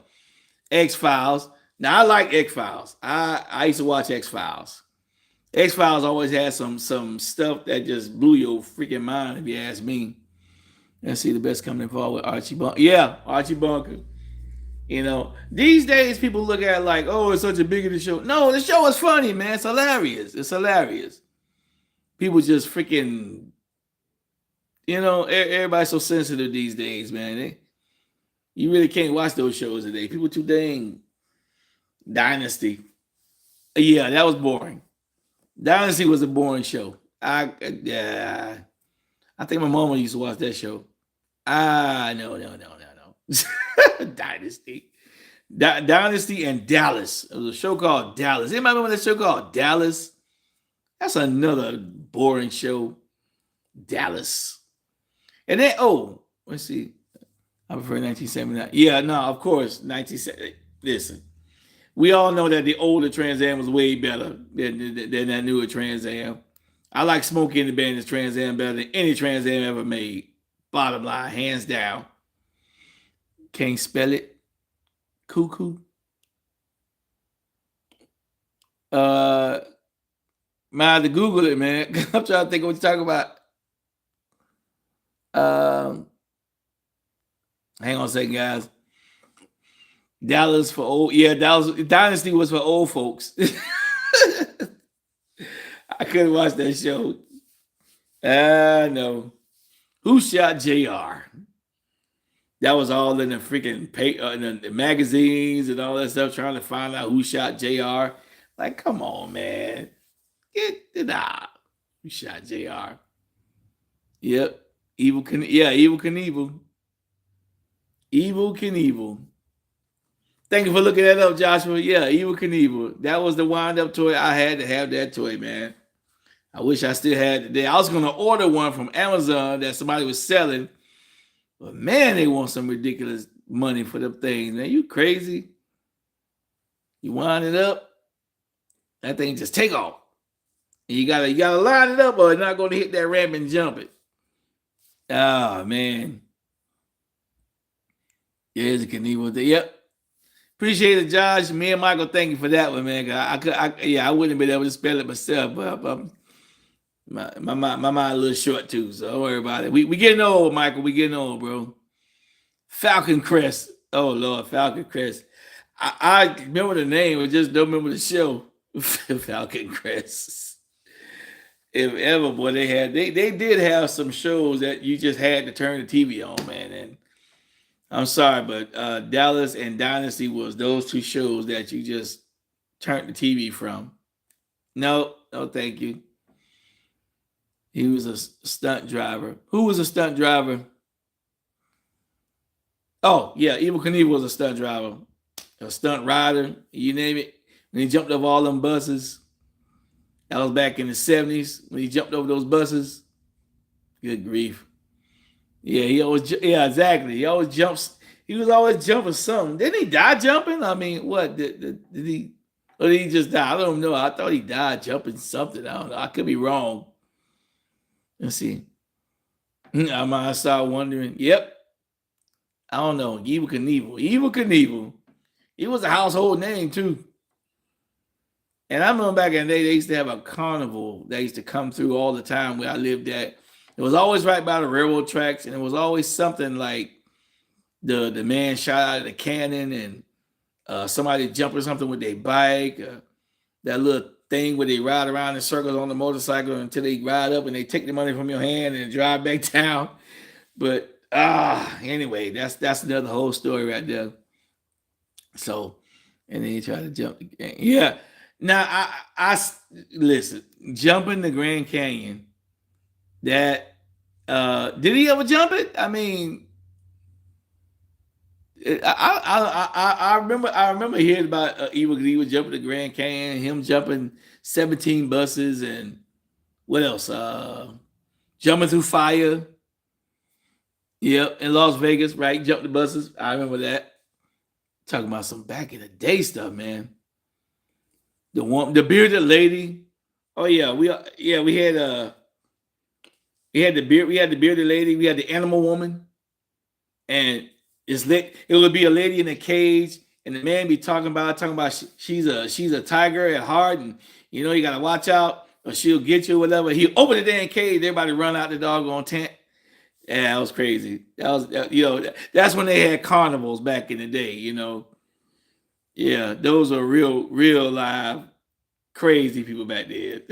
X-Files. Now I like X-Files. I used to watch X-Files. X-Files always had some stuff that just blew your freaking mind, if you ask me. Let's see, the best coming forward, Archie Bunker. Yeah, Archie Bunker. You know, these days people look at it like, oh, it's such a bigoted show. No, the show is funny, man. It's hilarious. It's hilarious. People just freaking, everybody's so sensitive these days, man. You really can't watch those shows today. People too dang. Dynasty. Yeah, that was boring. Dynasty was a boring show. I think my mama used to watch that show. No. Dynasty. Dynasty and Dallas. It was a show called Dallas. Anybody remember that show called Dallas? That's another boring show. Dallas. And then, let's see. I prefer 1979. Yeah, no, of course, 1970. Listen, we all know that the older Trans Am was way better than that newer Trans Am. I like Smokey and the Bandit's Trans Am better than any Trans Am ever made. Bottom line, hands down. Can't spell it. Cuckoo. Might have to Google it, man. I'm trying to think of what you're talking about. Hang on a second, guys. Dallas for old. Yeah, Dallas Dynasty was for old folks. I couldn't watch that show. No. Who shot JR? That was all in the freaking in the magazines and all that stuff, trying to find out who shot JR. Like, come on, man. Get it out. Who shot JR? Yep. Evil Knievel. Evil Knievel. Thank you for looking that up, Joshua. Yeah, Evil Knievel. That was the wind-up toy. I had to have that toy, man. I wish I still had it today. I was going to order one from Amazon that somebody was selling. But, man, they want some ridiculous money for them things. Man, you crazy? You wind it up, that thing just take off. And you gotta line it up or it's not going to hit that ramp and jump it. Oh, man. There's a Knievel. Yep. Appreciate it, Josh. Me and Michael, thank you for that one, man. I wouldn't have been able to spell it myself, but my mind a little short too, so don't worry about it. We getting old, Michael. We getting old, bro. Falcon Crest. Oh Lord, Falcon Crest. I remember the name, I just don't remember the show. Falcon Crest. if ever, boy, they did have some shows that you just had to turn the TV on, man. And I'm sorry, but Dallas and Dynasty was those two shows that you just turned the TV from. No, no, thank you. He was a stunt driver. Who was a stunt driver? Oh, yeah, Evil Knievel was a stunt driver, a stunt rider, you name it. When he jumped over all them buses, that was back in the 70s when he jumped over those buses. Good grief. Yeah, yeah, exactly. He always jumps. He was always jumping something. Didn't he die jumping? I mean, what did he? Or did he just die? I don't know. I thought he died jumping something. I don't know. I could be wrong. Let's see. I might start wondering. Yep. I don't know. Evil Knievel. Evil Knievel. He was a household name too. And I remember back in the day, they used to have a carnival that used to come through all the time where I lived at. It was always right by the railroad tracks, and it was always something like the man shot out of the cannon, and somebody jumping something with their bike. That little thing where they ride around in circles on the motorcycle until they ride up and they take the money from your hand and drive back down. But anyway, that's another whole story right there. So, and then he tried to jump again. Yeah. Now I listen, jumping the Grand Canyon. That did he ever jump it? I mean, I remember hearing about Evil Knievel jumping the Grand Canyon, him jumping 17 buses, and what else? Jumping through fire. Yep, in Las Vegas, right? Jump the buses. I remember that. Talking about some back in the day stuff, man. The bearded lady. Oh yeah, we had we had the bearded lady, we had the animal woman, and it would be a lady in a cage, and the man be talking about she's a tiger at heart, and you gotta watch out or she'll get you or whatever. He opened the damn cage, everybody run out the doggone tent. Yeah, that was crazy. That's when they had carnivals back in the day. Yeah, those are real live crazy people back then.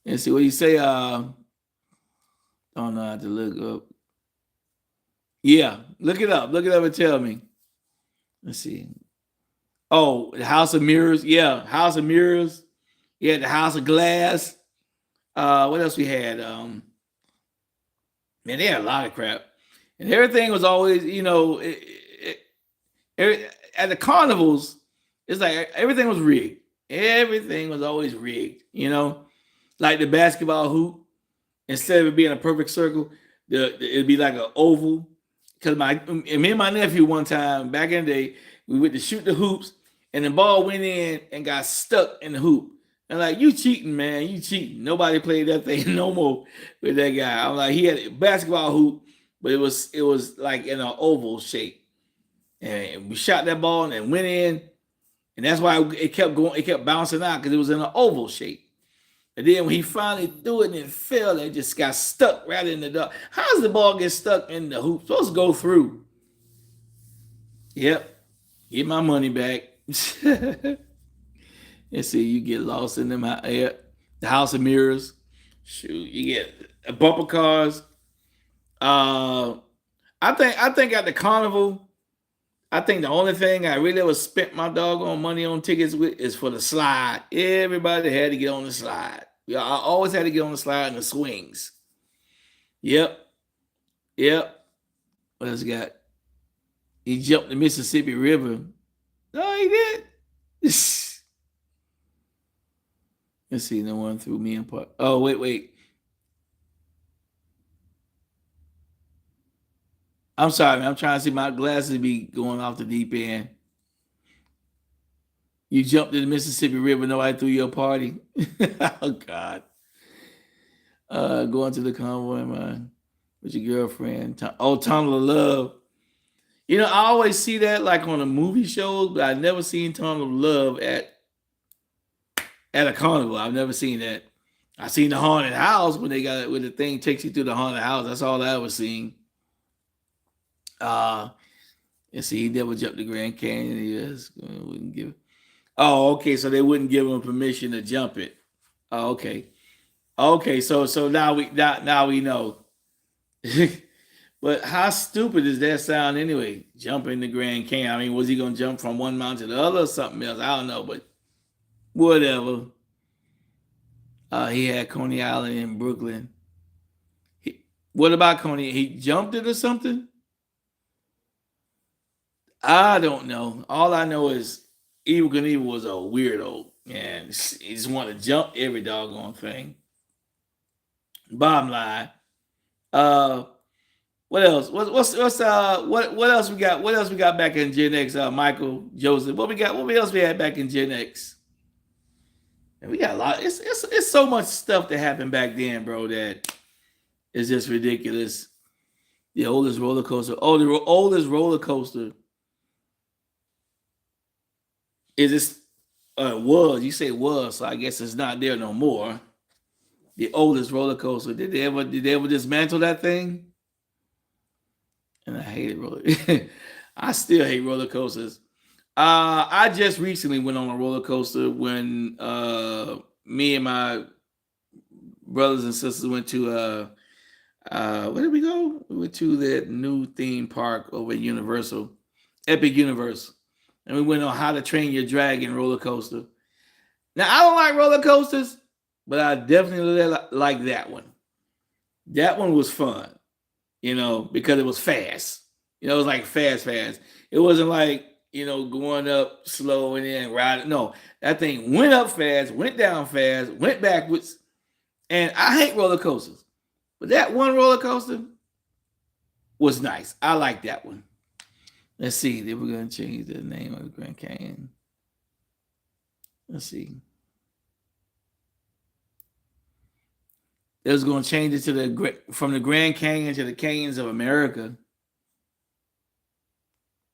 And see what you say. Don't know how to look up. Yeah, look it up. Look it up and tell me. Let's see. Oh, the House of Mirrors. Yeah, House of Mirrors. Yeah, the House of Glass. What else we had? Man, they had a lot of crap, and everything was always, at the carnivals, it's like everything was rigged. Everything was always rigged. Like the basketball hoop. Instead of it being a perfect circle, it'd be like an oval. Because me and my nephew one time back in the day, we went to shoot the hoops, and the ball went in and got stuck in the hoop. And like, you cheating, man, you cheating. Nobody played that thing no more with that guy. I'm like, he had a basketball hoop, but it was like in an oval shape. And we shot that ball and it went in, and that's why it kept going. It kept bouncing out because it was in an oval shape. And then when he finally threw it and it fell, it just got stuck right in the dog. How does the ball get stuck in the hoop? It's supposed to go through. Yep. Get my money back. And see, you get lost in them. The House of Mirrors. Shoot, you get bumper cars. I think at the carnival, I think the only thing I really ever spent my doggone money on tickets with is for the slide. Everybody had to get on the slide. Yeah, I always had to get on the slide and the swings. Yep. What else got? He jumped the Mississippi River. No, he did. Let's see, no one threw me in part. Oh, wait. I'm sorry, man. I'm trying to see, my glasses be going off the deep end. You jumped in the Mississippi River, nobody threw your party. Oh God. Going to the convoy, man, with your girlfriend. Tunnel of Love. I always see that like on the movie shows, but I've never seen Tunnel of Love at a carnival. I've never seen that. I seen the haunted house when they got it, when the thing takes you through the haunted house. That's all I ever seen. And see, he never jumped the Grand Canyon. He just wouldn't give. Oh, okay. So they wouldn't give him permission to jump it. Oh, okay. Okay, so now we know. But how stupid does that sound anyway? Jumping the Grand Canyon. I mean, was he gonna jump from one mountain to the other or something else? I don't know, but whatever. He had Coney Island in Brooklyn. What about Coney? He jumped it or something? I don't know. All I know is Evil Knievel was a weirdo and he just wanted to jump every doggone thing. Bottom line. Uh, what else? What else we got? What else we got back in Gen X? Michael Joseph. What we got? What else we had back in Gen X? And we got a lot. It's so much stuff that happened back then, bro. That is just ridiculous. The oldest roller coaster. Oh, the oldest roller coaster is this. Was you say was? So I guess it's not there no more. The oldest roller coaster. Did they ever dismantle that thing? And I hate it roller. I still hate roller coasters. I just recently went on a roller coaster when me and my brothers and sisters went to where did we go? We went to that new theme park over at Universal, Epic Universe, and we went on How to Train Your Dragon roller coaster. Now I don't like roller coasters, but I definitely like that one. That one was fun, because it was fast. It was like fast, fast. It wasn't like going up slow and then riding. No, that thing went up fast, went down fast, went backwards. And I hate roller coasters, but that one roller coaster was nice. I like that one. Let's see. Then we're gonna change the name of the Grand Canyon. Let's see. It was gonna change it to from the Grand Canyon to the Canyons of America.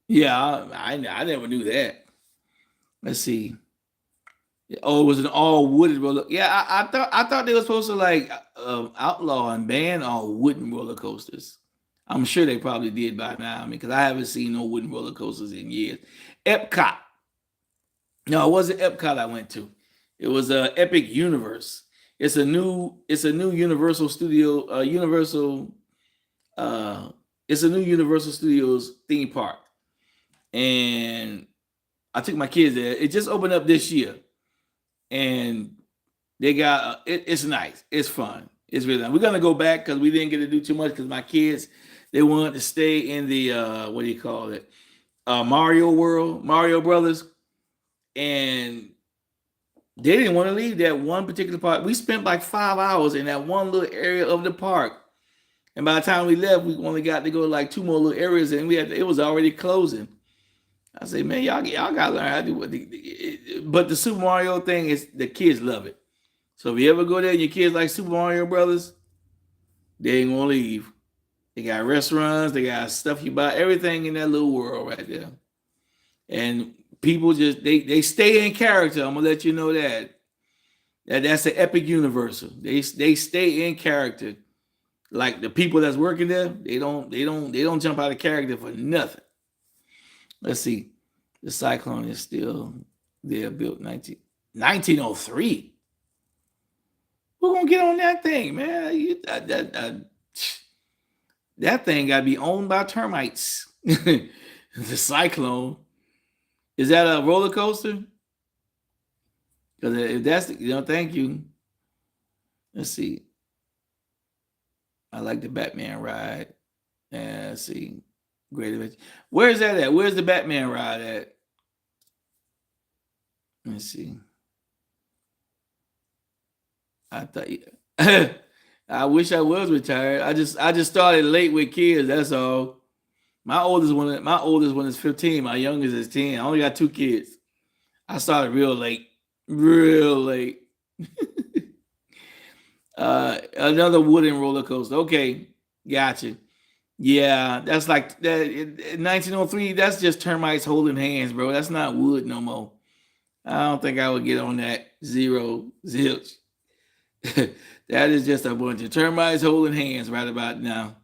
Yeah, I never knew that. Let's see. Oh, it was an all wooden roller. Yeah, I thought they were supposed to like outlaw and ban all wooden roller coasters. I'm sure they probably did by now. I mean, because I haven't seen no wooden roller coasters in years. Epcot. No, it wasn't Epcot I went to. It was Epic Universe. It's a new Universal Studio Universal it's a new Universal Studios theme park. And I took my kids there. It just opened up this year. And they got it's nice. It's fun. It's really nice. We're gonna go back because we didn't get to do too much because my kids they wanted to stay in the what do you call it? Mario World, Mario Brothers, and they didn't want to leave that one particular park. We spent like 5 hours in that one little area of the park, and by the time we left, we only got to go to like two more little areas, and it was already closing. I say, man, y'all gotta learn how to do what. But the Super Mario thing is the kids love it. So if you ever go there and your kids like Super Mario Brothers, they ain't gonna leave. They got restaurants, they got stuff you buy, everything in that little world right there. And people just they stay in character. I'm gonna let you know that's the Epic Universal. They stay in character. Like the people that's working there, they don't jump out of character for nothing. Let's see. The Cyclone is still there, built 1903. Who gonna get on that thing, man? That thing gotta be owned by termites. The Cyclone. Is that a roller coaster? Because if that's thank you. Let's see. I like the Batman ride. And let's see. Great Adventure. Where's that at? Where's the Batman ride at? Let's see. I thought I wish I was retired. I just started late with kids. That's all. My oldest one is 15. My youngest is 10. I only got two kids. I started real late. Real late. Another wooden roller coaster. Okay, gotcha. Yeah, that's like that. In 1903, that's just termites holding hands, bro. That's not wood no more. I don't think I would get on that zero zilch. That is just a bunch of termites holding hands right about now.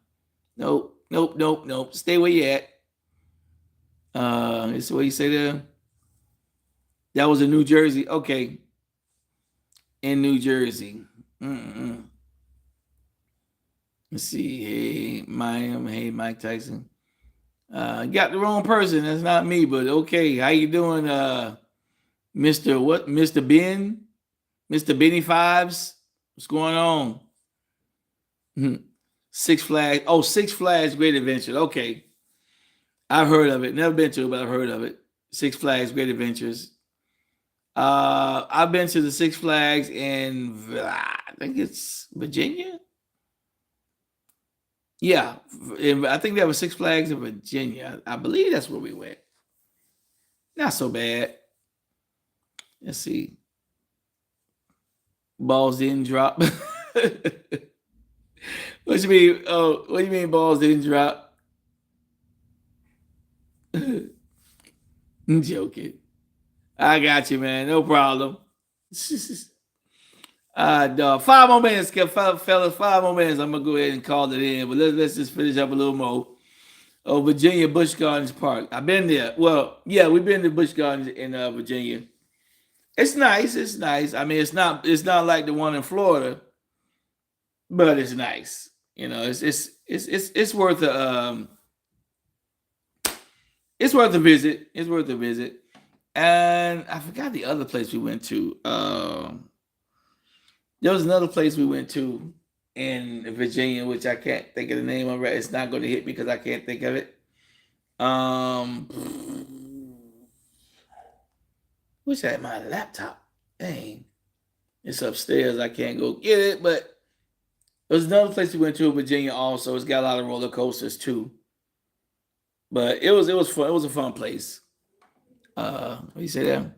Nope, nope, nope, nope. Stay where you at. It's what you say there. That was in New Jersey. Okay, in New Jersey. Mm-mm. Let's see. Hey, Mike Tyson. Got the wrong person. That's not me, but okay. How you doing, Mr. What? Mr. Ben? Mr. Benny Fives? What's going on? Mhm. Six Flags. Oh, Six Flags Great Adventure. Okay. I've heard of it. Never been to it, but I've heard of it. Six Flags Great Adventures. I've been to the Six Flags in I think it's Virginia. Yeah, I think there was Six Flags in Virginia. I believe that's where we went. Not so bad. Let's see. Balls didn't drop. What you mean? Oh, what do you mean balls didn't drop? I'm joking. I got you, man. No problem. Dog. 5 more minutes, fellas. 5 more minutes. I'm gonna go ahead and call it in. But let's just finish up a little more. Oh, Virginia Busch Gardens Park. I've been there. Well, yeah, we've been to Busch Gardens in Virginia. It's nice. It's nice. I mean, it's not like the one in Florida, but it's nice. You know, it's worth a visit. It's worth a visit. And I forgot the other place we went to. There was another place we went to in Virginia, which I can't think of the name of it. It's not going to hit me because I can't think of it. Wish I had my laptop. Dang. It's upstairs. I can't go get it, but there was another place we went to in Virginia also. It's got a lot of roller coasters too. But it was fun. It was a fun place. What do you say there?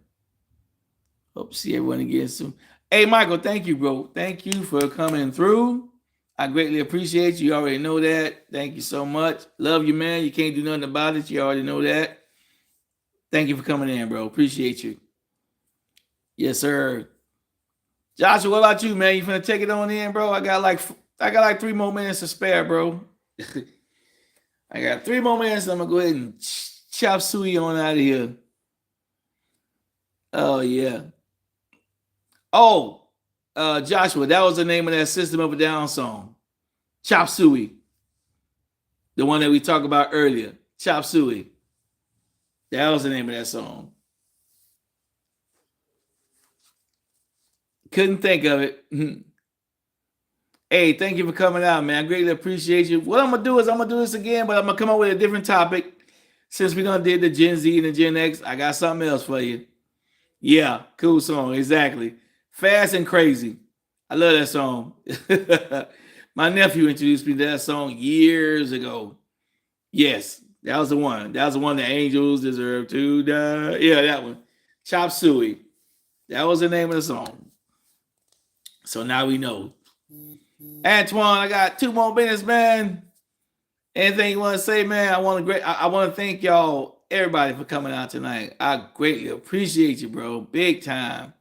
Hope to see everyone again soon. Hey, Michael, thank you, bro. Thank you for coming through. I greatly appreciate you. You already know that. Thank you so much. Love you, man. You can't do nothing about it. You already know that. Thank you for coming in, bro. Appreciate you. Yes, sir. Joshua, what about you, man? You finna take it on in, bro? I got like 3 more minutes to spare, bro. I got 3 more minutes. I'm gonna go ahead and chop suey on out of here. Oh yeah. Oh, Joshua, that was the name of that System of a Down song. Chop Suey. The one that we talked about earlier. Chop Suey. That was the name of that song. Couldn't think of it. Hey, thank you for coming out, man. I greatly appreciate you. What I'm gonna do is I'm gonna do this again, but I'm gonna come up with a different topic. Since we done did the Gen Z and the Gen X, I got something else for you. Yeah, cool song, exactly. Fast and Crazy. I love that song. My nephew introduced me to that song years ago. Yes, that was the one. That was the one the angels deserve to die. Yeah, that one. Chop Suey. That was the name of the song. So now we know. Antoine, I got 2 more minutes, man. Anything you want to say, man? I want to thank y'all, everybody, for coming out tonight. I greatly appreciate you, bro. Big time.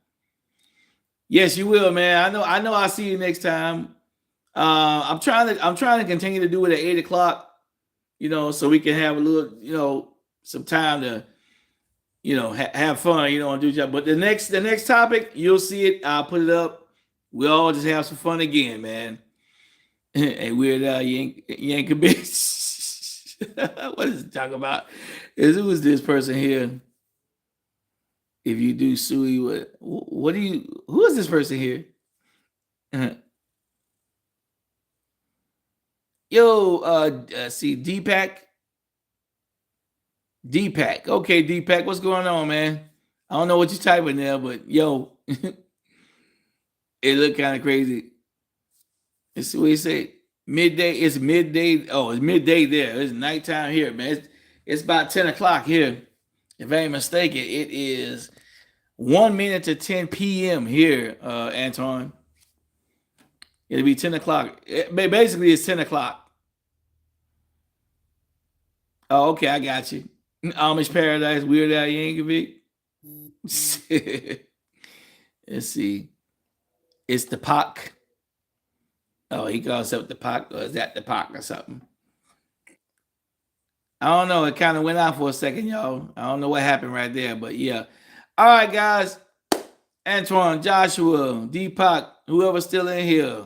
Yes, you will, man. I know. I'll see you next time. I'm trying to continue to do it at 8 o'clock. So we can have a little, some time to, have fun, and do job. But the next topic, you'll see it. I'll put it up. We'll all just have some fun again, man. Hey, Weird Al Yankovic. What is it talking about? Who is this person here? If you do Suey, what do you? Who is this person here? Yo, see Deepak. Deepak. Okay, Deepak, what's going on, man? I don't know what you're typing there, but yo, it looked kind of crazy. Let's see what you say. Midday. It's midday. Oh, it's midday there. It's nighttime here, man. It's about 10 o'clock here. If I ain't mistaken, it is 1 minute to 10 p.m. here, Anton. It'll be 10 o'clock. Basically, it's 10 o'clock. Oh, okay, I got you. Amish Paradise, Weird Al Yankovic. Let's see. It's the Pac. Oh, he calls himself the Pac, or is that the Pac or something? I don't know. It kind of went out for a second, y'all. I don't know what happened right there, but yeah. All right, guys. Antoine, Joshua, Deepak, whoever's still in here.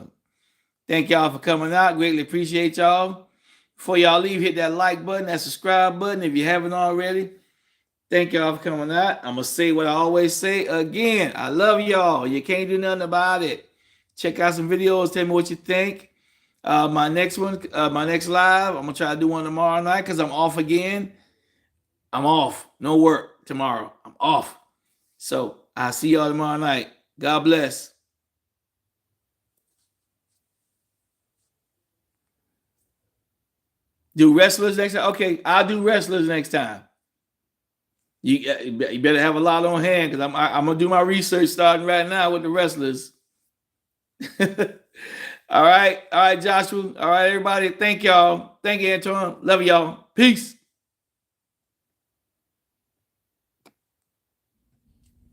Thank y'all for coming out. Greatly appreciate y'all. Before y'all leave, hit that like button, that subscribe button if you haven't already. Thank y'all for coming out. I'm going to say what I always say again. I love y'all. You can't do nothing about it. Check out some videos. Tell me what you think. My next live, I'm going to try to do one tomorrow night because I'm off again. I'm off. No work tomorrow. I'm off. So I'll see y'all tomorrow night. God bless. Do wrestlers next time? Okay, I'll do wrestlers next time. You better have a lot on hand because I'm gonna do my research starting right now with the wrestlers. All right, Joshua. All right, everybody. Thank y'all. Thank you, Antoine. Love y'all. Peace.